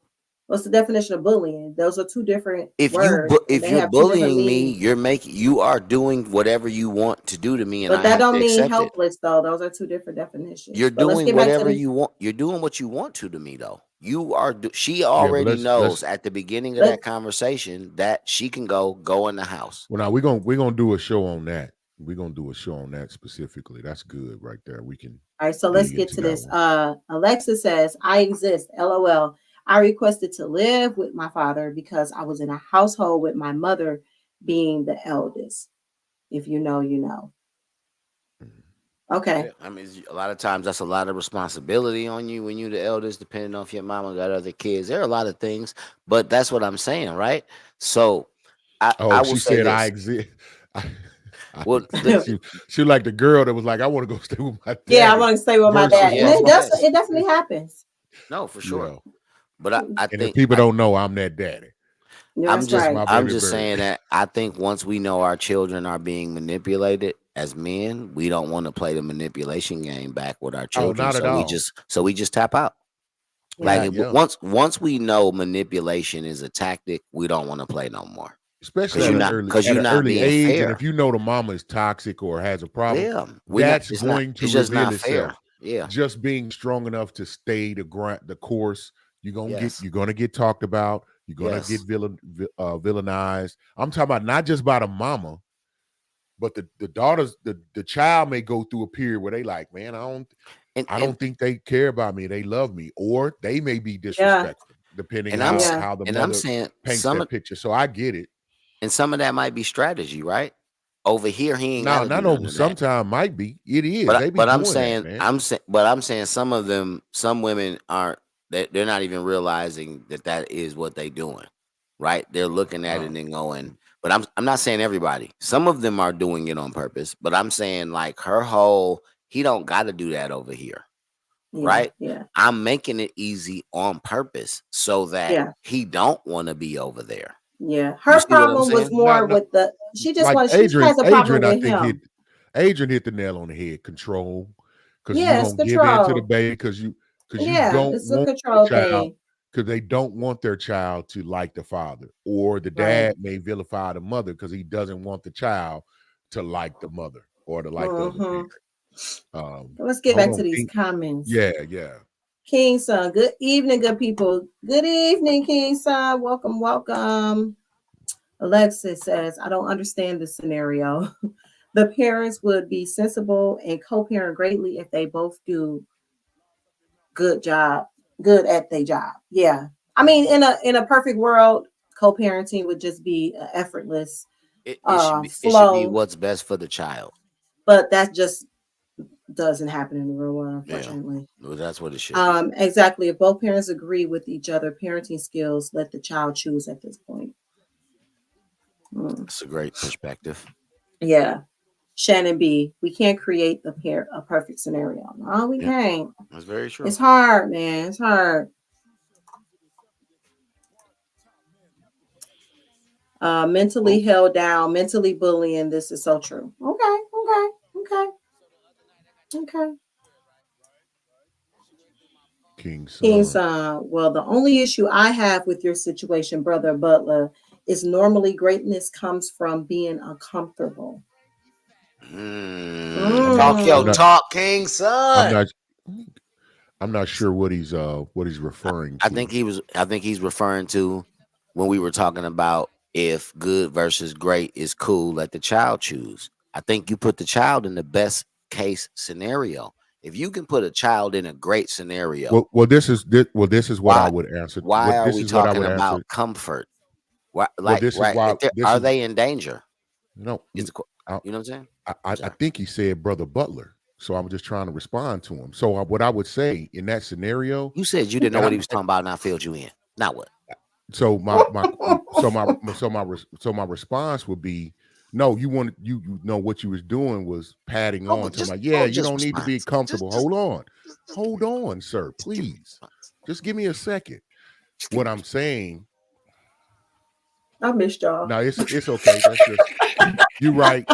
What's the definition of bullying? Those are two different If words. if They you're have two different bullying me, meanings. you are doing whatever you want to do to me, and But I that have don't to mean accept it. helpless though. Those are two different You're definitions. But let's doing get back to whatever this. you want. You're doing what you want to me, though. You are. She Yeah, but already let's knows at the beginning of Let's that conversation that she can go in the house. well now we're gonna do a show on that. We're gonna do a show on that specifically. That's good right there. We can All right, so let's dig get into to that this. one. Alexa says, I exist. LOL. I requested to live with my father because I was in a household with my mother being the eldest. If you know, you know. Okay. Yeah, I mean, a lot of times that's a lot of responsibility on you when you're the eldest, depending on if your mama got other kids. There are a lot of things, but that's what I'm saying, right? So I Oh, will she say said I this. exist. Well, she like the girl that was like, I want to go stay with my dad. Yeah, I want to stay with my dad. And it definitely happens. No, for sure. Yeah. But I And think if people don't know, I'm that daddy. I'm just right. I'm just saying that I think once we know our children are being manipulated as men, we don't want to play the manipulation game back with our children. not at all. We just tap out. Yeah. Like once we know manipulation is a tactic, we don't want to play no more. Especially at an early age, fair. and if you know the mama is toxic or has a problem, Yeah, that's going to reveal itself. Yeah, just being strong enough to stay the course. You're gonna get talked about. You're gonna get villainized. I'm talking about not just by the mama, but the daughters. The child may go through a period where they like, man, I don't think they care about me. They love me, or they may be disrespectful, depending on how the mother paints that picture. So I get it. And some of that might be strategy, right? Over here, he ain't. No, not over. Sometimes might be. It is. But I'm saying some of them, some women aren't. They're not even realizing that is what they're doing, right? They're looking at it and going. But I'm not saying everybody. Some of them are doing it on purpose. But I'm saying like he don't got to do that over here, right? Yeah. I'm making it easy on purpose so that he don't want to be over there. Yeah, her problem was more with she just wants. She has a problem with him. Adrian hit the nail on the head. Control, because you don't give in to the baby because you don't want control the child thing. because they don't want their child to like the father, or the dad may vilify the mother because he doesn't want the child to like the mother or to like the other parent. Let's get back to these comments. Yeah. King Son, good evening, good people. Good evening, King Son. Welcome. Alexis says, I don't understand the scenario. The parents would be sensible and co-parent greatly if they both do good at their job. Yeah. I mean, in a perfect world, co-parenting would just be effortless. It should be what's best for the child. But that just doesn't happen in the real world, unfortunately. Well, that's what it should be. Exactly. If both parents agree with each other, parenting skills, let the child choose at this point. That's a great perspective. Yeah. Shannon B, we can't create a perfect scenario. No, we can't. That's very true. It's hard, man. It's hard. Mentally held down, mentally bullying. This is so true. Okay. King Son. Well, the only issue I have with your situation, Brother Butler, is normally greatness comes from being uncomfortable. Talk, King Son. I'm not sure what he's referring to. I think he's referring to when we were talking about if good versus great is cool, let the child choose. I think you put the child in the best case scenario. If you can put a child in a great scenario, this is what I would answer. Why are we talking about comfort? Why, are they in danger? No, you know what I'm saying? I think he said Brother Butler, so I'm just trying to respond to him. So what I would say in that scenario, you said you didn't know what he was talking about, and I filled you in. Now what? So my response would be, no, you know what you was doing was padding on to like, you don't need to be comfortable. Hold on, sir, please. Just give me a second. What I'm saying, I missed y'all. No, it's okay. That's just you're right.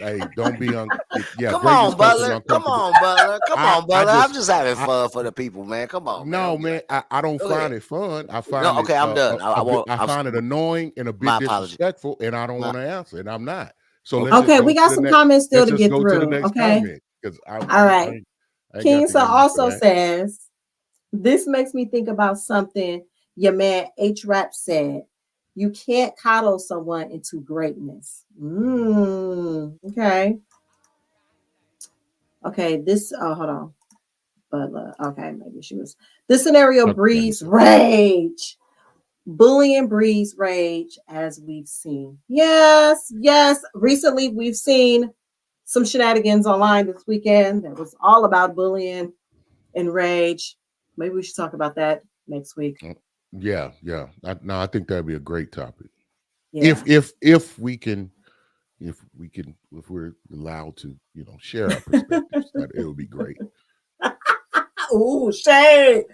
Hey, don't be yeah. Come Greatness on, comes from Butler. Come uncomfortable. on, Butler. Come on, I Butler. I'm just just having I, fun for the people, man. Come on, man. no Don't be man. like, I don't go find ahead. it fun. I No, find it okay, I'm done. I a bit. won't. I find it annoying and a bit My apology. disrespectful, and I don't My, want to answer, and I'm not. So let's okay. just Okay, go we to got the some next. comments still Let's to just get go to the through. next Okay. comment because All right. I ain't got King the Son energy for also that. says, this makes me think about something your man H-Rap said. You can't coddle someone into greatness. Okay. Okay, this hold on. But okay, maybe she was. This scenario breeds rage. Bullying breeds rage, as we've seen. Yes. Recently, we've seen some shenanigans online this weekend that was all about bullying and rage. Maybe we should talk about that next week. Yeah. I think that'd be a great topic. Yeah. If we're allowed to, share our perspectives, that it would be great. Ooh, shade.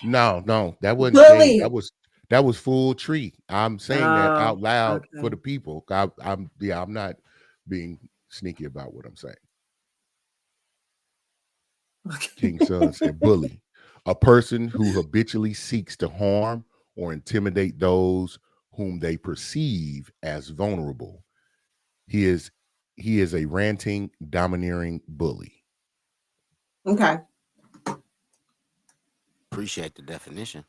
No, that wasn't shade. Bully. That was full tree. I'm saying that Oh, out loud for okay. the people. I'm not being sneaky about what I'm saying. King Son said, bully, a person who habitually seeks to harm or intimidate those whom they perceive as vulnerable. He is a ranting, domineering bully. Okay. Appreciate the definition.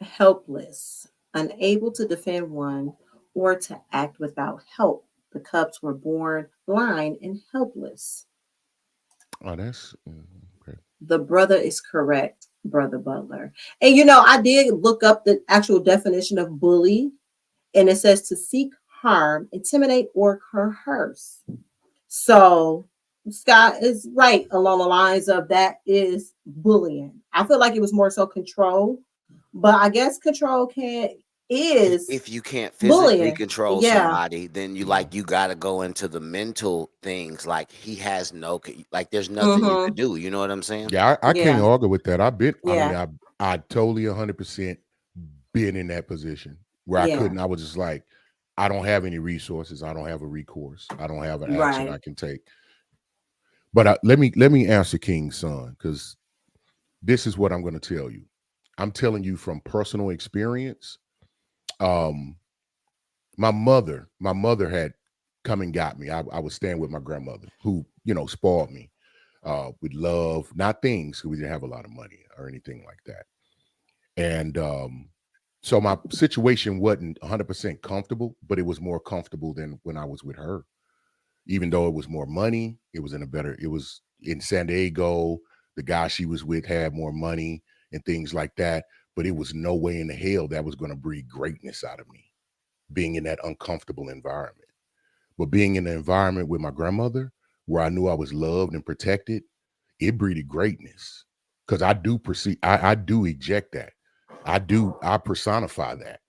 Helpless, unable to defend one or to act without help. The cubs were born blind and helpless. Oh, that's okay. The brother is correct, Brother Butler. And I did look up the actual definition of bully, and it says to seek harm, intimidate, or coerce. So Scott is right along the lines of that is bullying. I feel like it was more so control, but I guess control is If you can't physically bullying. control Yeah. somebody, then you got to go into the mental things. Like he has there's nothing you could do. You know what I'm saying? Yeah, I can't Yeah. argue with that. Yeah. I totally 100% been in that position where Yeah. I was just like, I don't have any resources. I don't have a recourse. I don't have an action I Right. can take. But let me answer King's Son, because this is what I'm going to tell you. I'm telling you from personal experience. My mother had come and got me. I was staying with my grandmother, who spoiled me with love, not things, because we didn't have a lot of money or anything like that. And so my situation wasn't 100% comfortable, but it was more comfortable than when I was with her. Even though it was more money, it was in San Diego. The guy she was with had more money and things like that. But it was no way in the hell that was going to breed greatness out of me, being in that uncomfortable environment. But being in the environment with my grandmother, where I knew I was loved and protected, it breeded greatness. Because I do I do eject that. I personify that.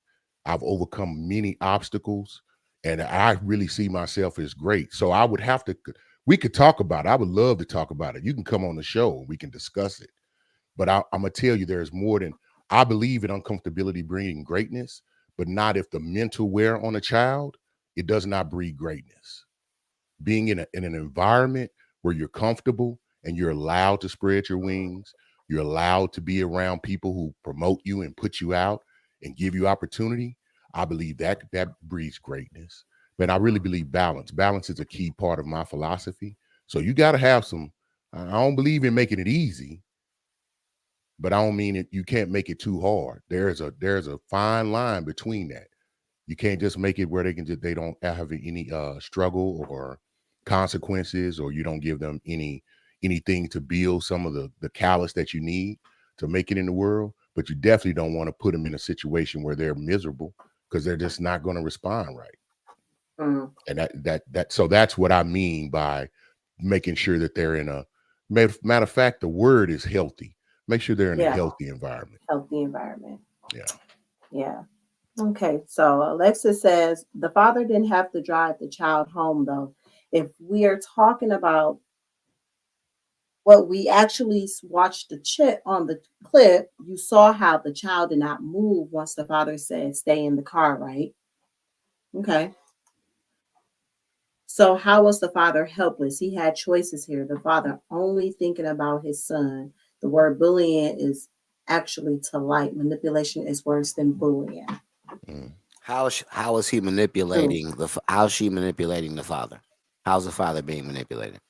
I've overcome many obstacles, and I really see myself as great. So I would have to, we could talk about it. I would love to talk about it. You can come on the show and we can discuss it. But I'm going to tell you, there's more than, I believe in uncomfortability bringing greatness, but not if the mental wear on a child, it does not breed greatness. Being in an environment where you're comfortable and you're allowed to spread your wings, you're allowed to be around people who promote you and put you out and give you opportunity, I believe that breeds greatness. But I really believe balance. Balance is a key part of my philosophy. So you got to have some, I don't believe in making it easy, but I don't mean it, you can't make it too hard. There's a fine line between that. You can't just make it where they don't have any struggle or consequences, or you don't give them anything to build some of the callous that you need to make it in the world. But you definitely don't want to put them in a situation where they're miserable, because they're just not going to respond right. And so that's what I mean by making sure that they're in a, matter of fact, the word is healthy. Make sure they're in a healthy environment. Healthy environment. Yeah. Yeah. Okay. So Alexis says the father didn't have to drive the child home, though. If we are talking about what we actually watched on the clip, you saw how the child did not move once the father said, stay in the car, right? Okay. So how was the father helpless? He had choices here. The father only thinking about his son. The word bullying is actually to light. Manipulation is worse than bullying. Mm. How is he manipulating how is she manipulating the father? How's the father being manipulated?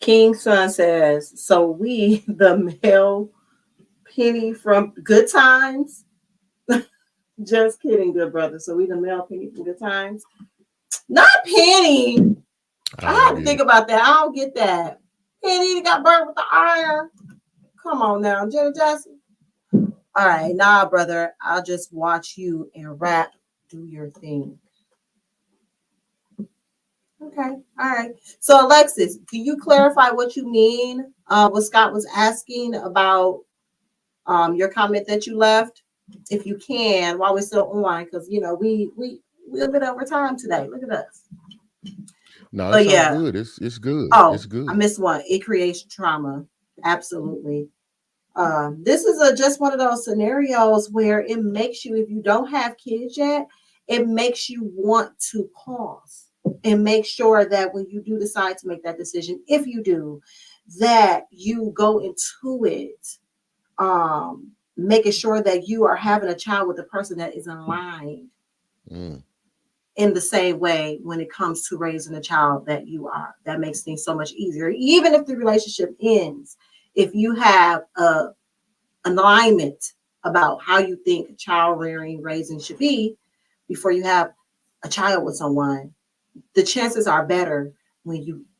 King Son says, so we, the male Penny from Good Times. Just kidding, good brother. So we the male Penny from Good Times. Not Penny. I had to think about that. I don't get that. Penny got burnt with the iron. Come on now, Jenna Jackson. All right, nah, brother. I'll just watch you and rap. Do your thing. Okay, all right. So Alexis, can you clarify what you mean? What Scott was asking about your comment that you left, if you can, while we're still online, because you know we a bit over time today. Look at us. No, it's all good. It's good. Oh, it's good. I missed one. It creates trauma. Absolutely. This is just one of those scenarios where it makes you, if you don't have kids yet, it makes you want to pause and make sure that when you do decide to make that decision, if you do, that you go into it making sure that you are having a child with a person that is aligned in the same way when it comes to raising a child that you are. That makes things so much easier. Even if the relationship ends, if you have an alignment about how you think child rearing, raising should be before you have a child with someone, the chances are better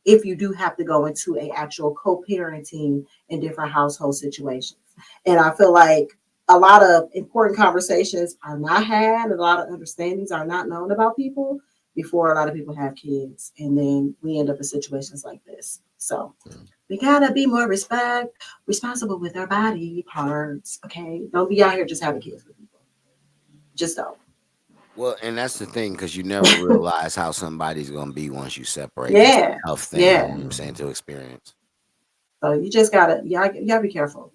if you do have to go into a actual co-parenting in different household situations. And I feel like a lot of important conversations are not had, a lot of understandings are not known about people before a lot of people have kids. And then we end up in situations like this. So we gotta be more responsible with our body parts. Okay. Don't be out here just having kids with people. Just don't. Well, and that's the thing, because you never realize how somebody's gonna be once you separate. Yeah. That's a tough thing, Yeah. you know what I'm saying, to experience. So you just gotta, y'all be careful.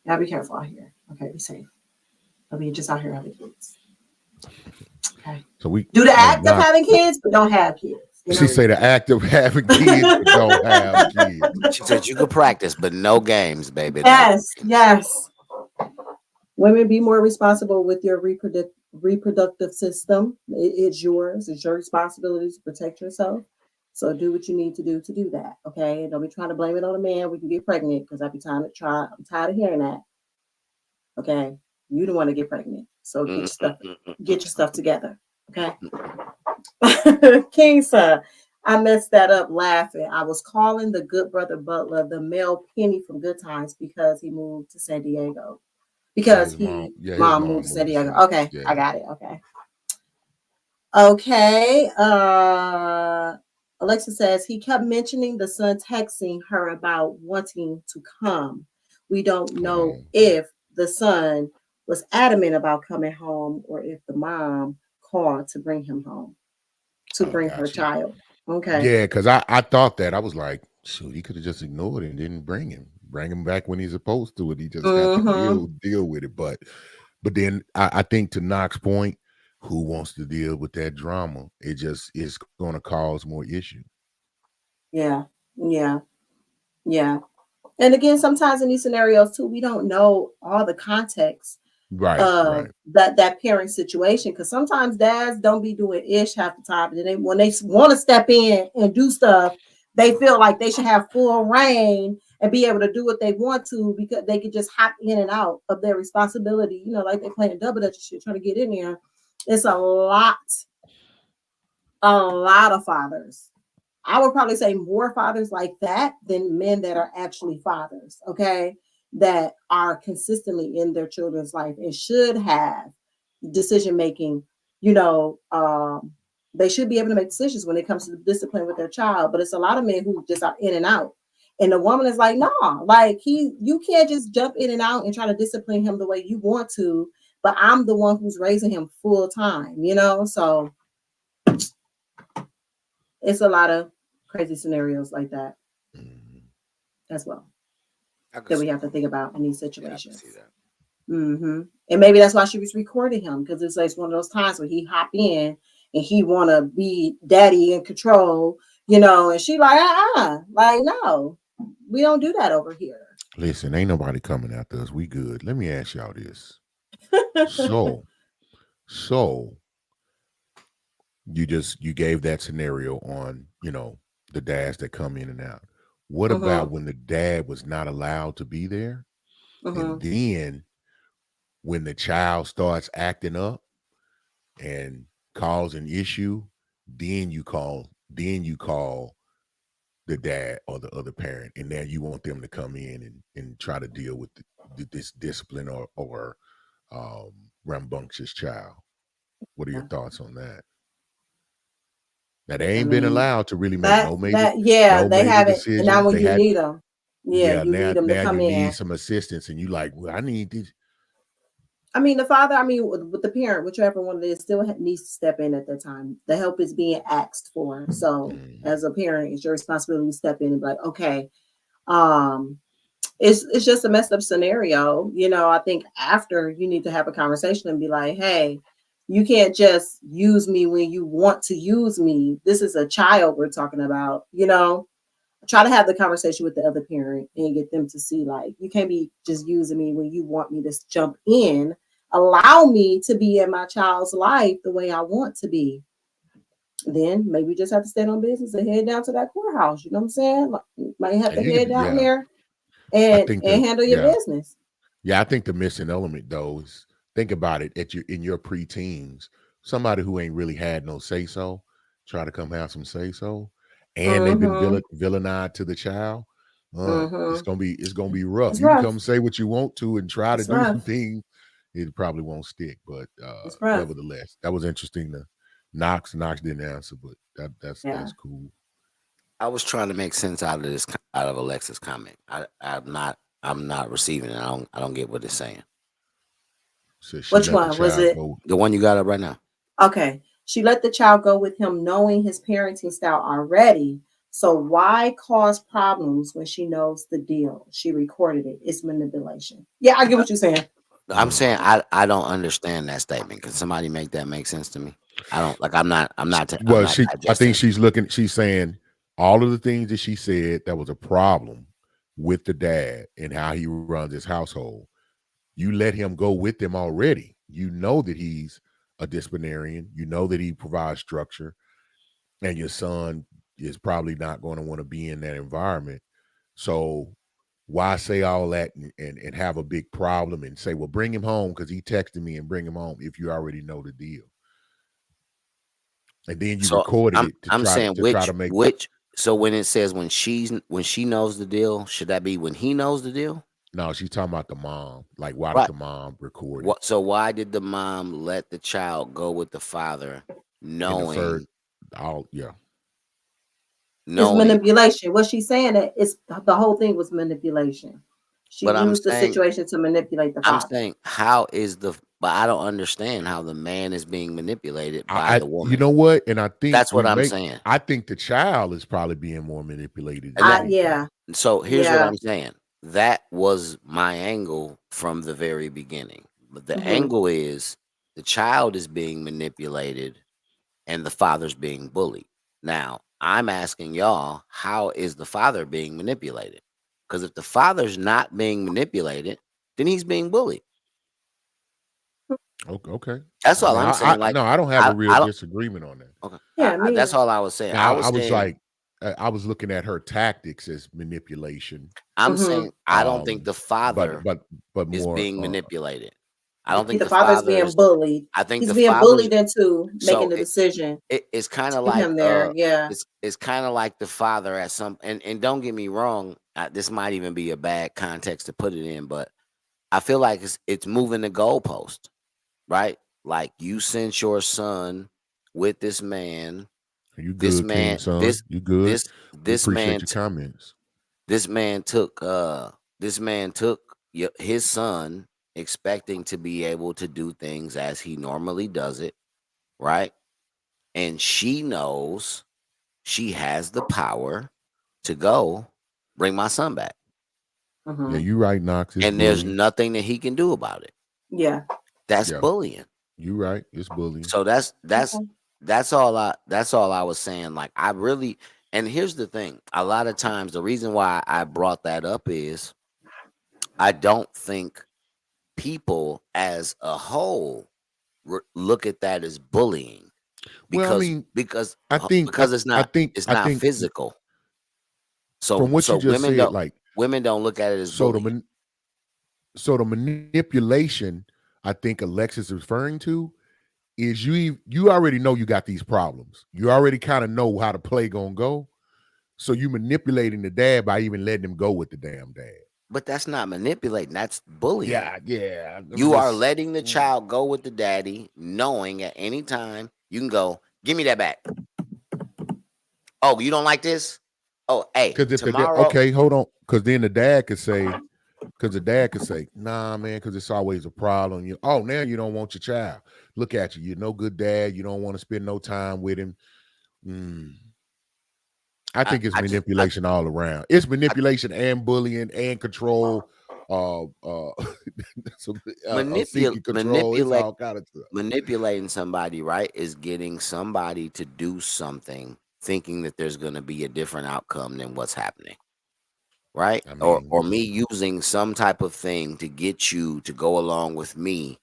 Y'all be careful out here. Okay, be safe. I mean, just out here having kids. Okay. So we do the act of having kids, but don't have kids. She say the act of having kids, but don't have kids. She said you could practice, but no games, baby. Yes, yes. Women, be more responsible with your reproductive system. It's yours. It's your responsibility to protect yourself. So do what you need to do that. Okay. Don't be trying to blame it on a man when you get pregnant, because I'm tired of hearing that. Okay. You don't want to get pregnant. So get your stuff together. Okay. King Son, I messed that up laughing. I was calling the good brother Butler the male Penny from Good Times because he moved to San Diego. Because his mom moved to San Diego. Okay, yeah. I got it. Okay. Alexa says he kept mentioning the son texting her about wanting to come. We don't know if the son was adamant about coming home or if the mom called to bring him home, to bring her child. Okay. Yeah, because I thought that. I was like, shoot, he could have just ignored it and didn't bring him back when he's supposed to, and he just got to deal with it. But then I think, to Knox's point, who wants to deal with that drama? It just is going to cause more issue. Yeah. And again, sometimes in these scenarios too, we don't know all the context that parent situation, because sometimes dads don't be doing ish half the time, and when they want to step in and do stuff, they feel like they should have full reign and be able to do what they want to, because they could just hop in and out of their responsibility, like they're playing double dutch shit, trying to get in there. It's a lot of fathers. I would probably say more fathers like that than men that are actually fathers, okay, that are consistently in their children's life and should have decision making. They should be able to make decisions when it comes to the discipline with their child. But it's a lot of men who just are in and out. And the woman is like, no, like you can't just jump in and out and try to discipline him the way you want to. But I'm the one who's raising him full time, So it's a lot of crazy scenarios like that as well that we have to think about in these situations. And maybe that's why she was recording him, because it's like one of those times where he hop in and he want to be daddy in control, and she like, like, no, we don't do that over here. Listen, ain't nobody coming after us. We good. Let me ask y'all this. So you gave that scenario on, the dads that come in and out. What about when the dad was not allowed to be there? And then when the child starts acting up and cause an issue, then you call the dad or the other parent, and now you want them to come in and try to deal with this discipline or rambunctious child. What are your thoughts on that? Now they ain't been allowed to really make no major they haven't. decisions. And now when you need them, you need them to come in. Need some assistance, and you like, well, I need this. I mean, the father, with the parent, whichever one it is, still needs to step in at that time. The help is being asked for. So as a parent, it's your responsibility to step in and be like, okay, it's just a messed up scenario. I think after you need to have a conversation and be like, hey, you can't just use me when you want to use me. This is a child we're talking about, Try to have the conversation with the other parent and get them to see, like, you can't be just using me when you want me to jump in. Allow me to be in my child's life the way I want to be. Then maybe you just have to stand on business and head down to that courthouse. You know what I'm saying? Might have to head down there and handle your business. Yeah, I think the missing element though is, think about it, in your preteens, somebody who ain't really had no say so, try to come have some say so, and they've been villainized to the child. It's gonna be rough. You can come say what you want to and try to do some things. It probably won't stick, but nevertheless, that was interesting. Knox didn't answer, but that's cool. I was trying to make sense out of Alexa's comment. I'm not receiving it. I don't get what it's saying. So which one was it? The one you got up right now. Okay. She let the child go with him knowing his parenting style already. So why cause problems when she knows the deal? She recorded it. It's manipulation. Yeah, I get what you're saying. I'm saying I don't understand that statement. Can somebody make that make sense to me? I don't like. I'm not. Well, I think she's saying all of the things that she said that was a problem with the dad and how he runs his household. You let him go with him already. You know that he's a disciplinarian. You know that he provides structure, and your son is probably not going to want to be in that environment. So why say all that and have a big problem and say, well, bring him home because he texted me and bring him home if you already know the deal. And then you recorded it to try to make which. So when it says when she knows the deal, should that be when he knows the deal? No, she's talking about the mom. Like, why did the mom record it? So why did the mom let the child go with the father, knowing? It's manipulation. What she's saying is the whole thing was manipulation. She used the situation to manipulate the father. I'm saying but I don't understand how the man is being manipulated by the woman. You know what? And I think that's what I'm saying. I think the child is probably being more manipulated. So here's what I'm saying. That was my angle from the very beginning. But the angle is the child is being manipulated and the father's being bullied. Now, I'm asking y'all, how is the father being manipulated? Because if the father's not being manipulated, then he's being bullied. Okay. That's all I'm saying. I don't have a real disagreement on that. Okay. Yeah, that's all I was saying. I was looking at her tactics as manipulation. I'm saying I don't think the father but is more, being manipulated. I don't think the father's being bullied. I think he's being bullied into making the decision. It's kind of like him there. It's kind of like the father at some and don't get me wrong. This might even be a bad context to put it in, but I feel like it's moving the goalpost, right? Like you sent your son with this man. You good, this man, King, son. You good? This man. Your comments. This man took his son, expecting to be able to do things as he normally does it, right? And she knows she has the power to go bring my son back. Yeah, you're right, Knox. And there's nothing that he can do about it. Yeah. That's bullying. You're right. It's bullying. So that's That's all I was saying. Like, I really, and here's the thing. A lot of times the reason why I brought that up is I don't think people as a whole look at that as bullying Well, I because mean, because I think I, it's I not think it's I not think physical. from what you So just said, like women don't look at it as so bullying. so the manipulation I think Alexis is referring to is you already know you got these problems. You already kind of know how the play gonna go. So you manipulating the dad by even letting him go with the damn dad. But that's not manipulating. That's bullying. Yeah. You are letting the child go with the daddy, knowing at any time you can go, give me that back. Oh, you don't like this? Oh, hey, Because if tomorrow. okay, hold on. Because then the dad could say, nah, man, because it's always a problem. Now you don't want your child. Look at you. You're no good dad. You don't want to spend no time with him. I think it's manipulation all around. It's manipulation and bullying and control. Seeking control. It's all kind of stuff. Manipulating somebody, right, is getting somebody to do something thinking that there's going to be a different outcome than what's happening. Right? I mean, or me using some type of thing to get you to go along with me,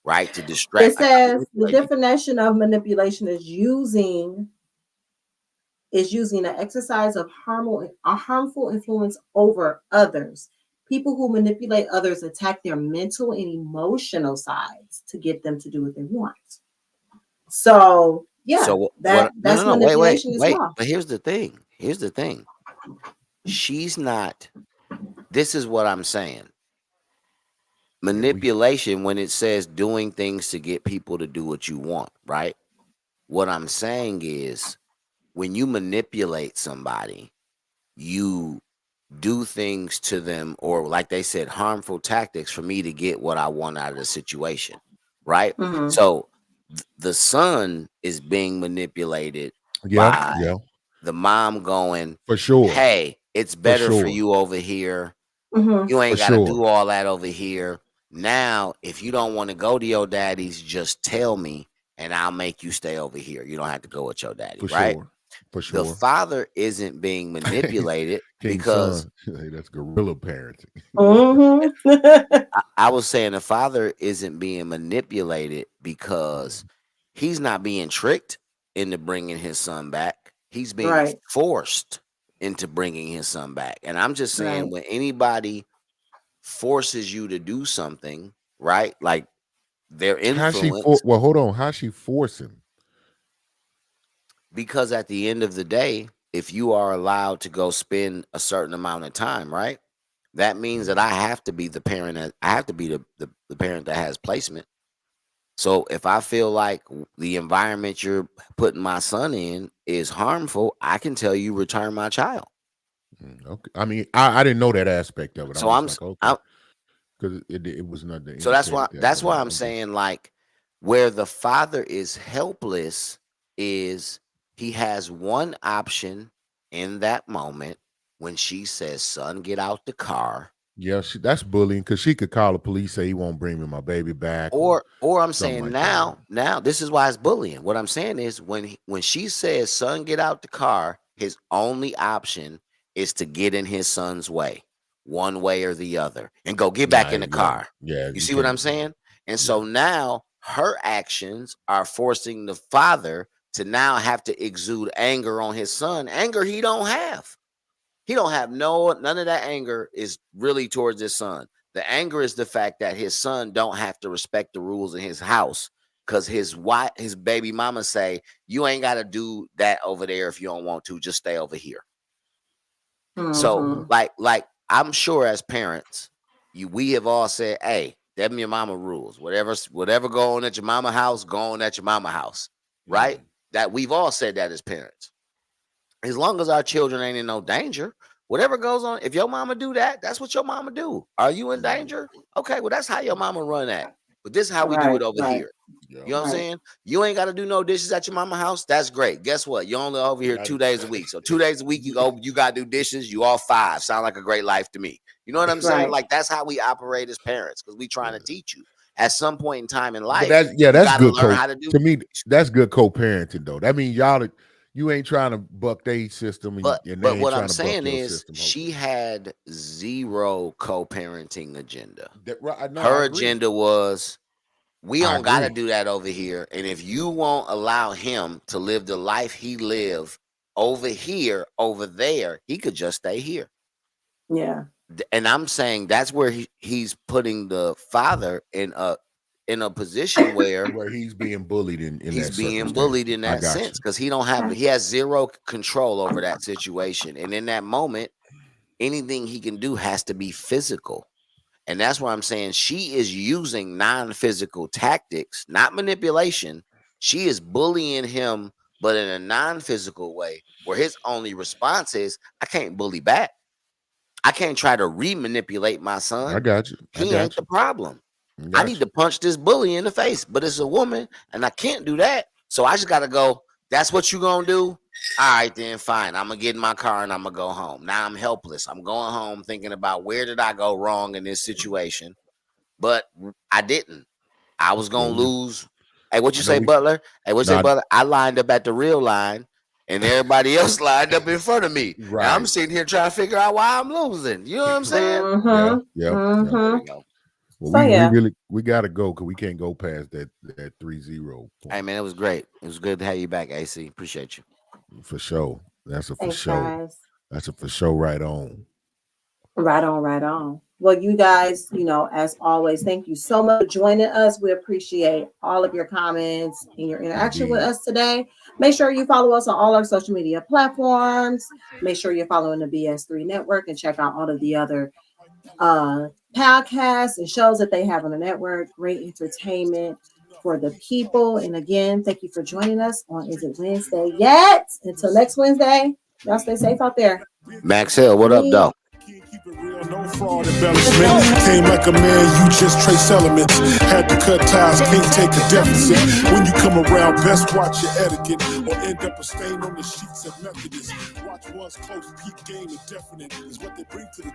right? To distract. It says the definition of manipulation is using the exercise of harmful influence over others. People who manipulate others attack their mental and emotional sides to get them to do what they want. So yeah, that's manipulation as well. But here's the thing. She's not. This is what I'm saying. Manipulation, when it says doing things to get people to do what you want, right? What I'm saying is, when you manipulate somebody, you do things to them, or like they said, harmful tactics for me to get what I want out of the situation, right? Mm-hmm. So the son is being manipulated by the mom going, for sure, hey, it's better for you over here. Mm-hmm. You ain't got to do all that over here. Now, if you don't want to go to your daddy's, just tell me and I'll make you stay over here. You don't have to go with your daddy, right? For sure. The father isn't being manipulated because that's guerrilla parenting. Mm-hmm. I was saying the father isn't being manipulated because he's not being tricked into bringing his son back. He's being forced into bringing his son back. And I'm just saying, when anybody forces you to do something, right? Like their influence. Hold on. How's she forcing? Because at the end of the day, if you are allowed to go spend a certain amount of time, right? That means that I have to be the parent. I have to be the parent that has placement. So if I feel like the environment you're putting my son in is harmful, I can tell you return my child. Okay. I mean, I didn't know that aspect of it. So because it was nothing. So that's why I'm saying, like, where the father is helpless is he has one option in that moment when she says, son, get out the car. Yeah, that's bullying, because she could call the police, say he won't bring me my baby back. Or I'm saying now this is why it's bullying. What I'm saying is when she says, son, get out the car, his only option is to get in his son's way, one way or the other, and go get back in the car. Yeah. You see what I'm saying? And so now her actions are forcing the father to now have to exude anger on his son. Anger he don't have. He don't have none of that anger is really towards his son. The anger is the fact that his son don't have to respect the rules in his house because his baby mama say, you ain't got to do that over there if you don't want to. Just stay over here. Mm-hmm. So like I'm sure as parents, we have all said, hey, them your mama rules. Whatever go on at your mama house, go on at your mama house. Right? Mm-hmm. That we've all said that as parents. As long as our children ain't in no danger, whatever goes on, if your mama do that, that's what your mama do. Are you in danger? Okay, well, that's how your mama run at. But this is how we do it over here. You know what I'm saying? You ain't got to do no dishes at your mama house. That's great. Guess what? You only over here 2 days a week. So 2 days a week, you got to do dishes. You all 5. Sound like a great life to me. You know what I'm saying? Like, that's how we operate as parents because we trying to teach you. at some point in time in life, that's you that's gotta good. learn how to do. To me, that's good co-parenting though. That means you ain't trying to buck their system, and they But ain't what trying I'm to buck saying your is, system. she had zero co-parenting agenda. I Her agree. agenda was, we I don't got to agree. do that over here. And if you won't allow him to live the life he lived over here, over there, he could just stay here. Yeah. And I'm saying that's where he's putting the father in a position where he's being bullied in he's that being circumstance. bullied in I that got sense, you. because he has zero control over that situation. And in that moment, anything he can do has to be physical. And that's why I'm saying she is using non-physical tactics, not manipulation. She is bullying him, but in a non-physical way, where his only response is, I can't bully back. I can't try to re-manipulate my son. I got you. He ain't the problem. I need to punch this bully in the face, but it's a woman, and I can't do that. So I just got to go, that's what you going to do? All right, then fine. I'm going to get in my car and I'm going to go home. Now I'm helpless. I'm going home thinking about where did I go wrong in this situation? But I didn't. I was going to lose. Hey, what you say, Butler? Hey, what you say, Butler? I lined up at the real line and everybody else lined up in front of me. Right. And I'm sitting here trying to figure out why I'm losing. You know what I'm saying? Yeah. There we go. Well, we got to go because we can't go past that 3-0 point. Hey, man, it was great. It was good to have you back, AC. Appreciate you. For sure. That's a for Thanks, sure. guys. That's a for sure. Right on. Right on, right on. Well, you guys, as always, thank you so much for joining us. We appreciate all of your comments and your interaction with us today. Make sure you follow us on all our social media platforms. Make sure you're following the BS3 Network and check out all of the other podcasts and shows that they have on the network. Great entertainment for the people. And again, thank you for joining us on Is It Wednesday Yet? Until next Wednesday, y'all stay safe out there. Max Hill, what up, though? No fraud embellishment. Came like a man, you just trace elements. Had to cut ties, can't take a deficit. When you come around, best watch your etiquette, or end up a stain on the sheets of Methodist. Watch one's close, peak game, and definite is what they bring to the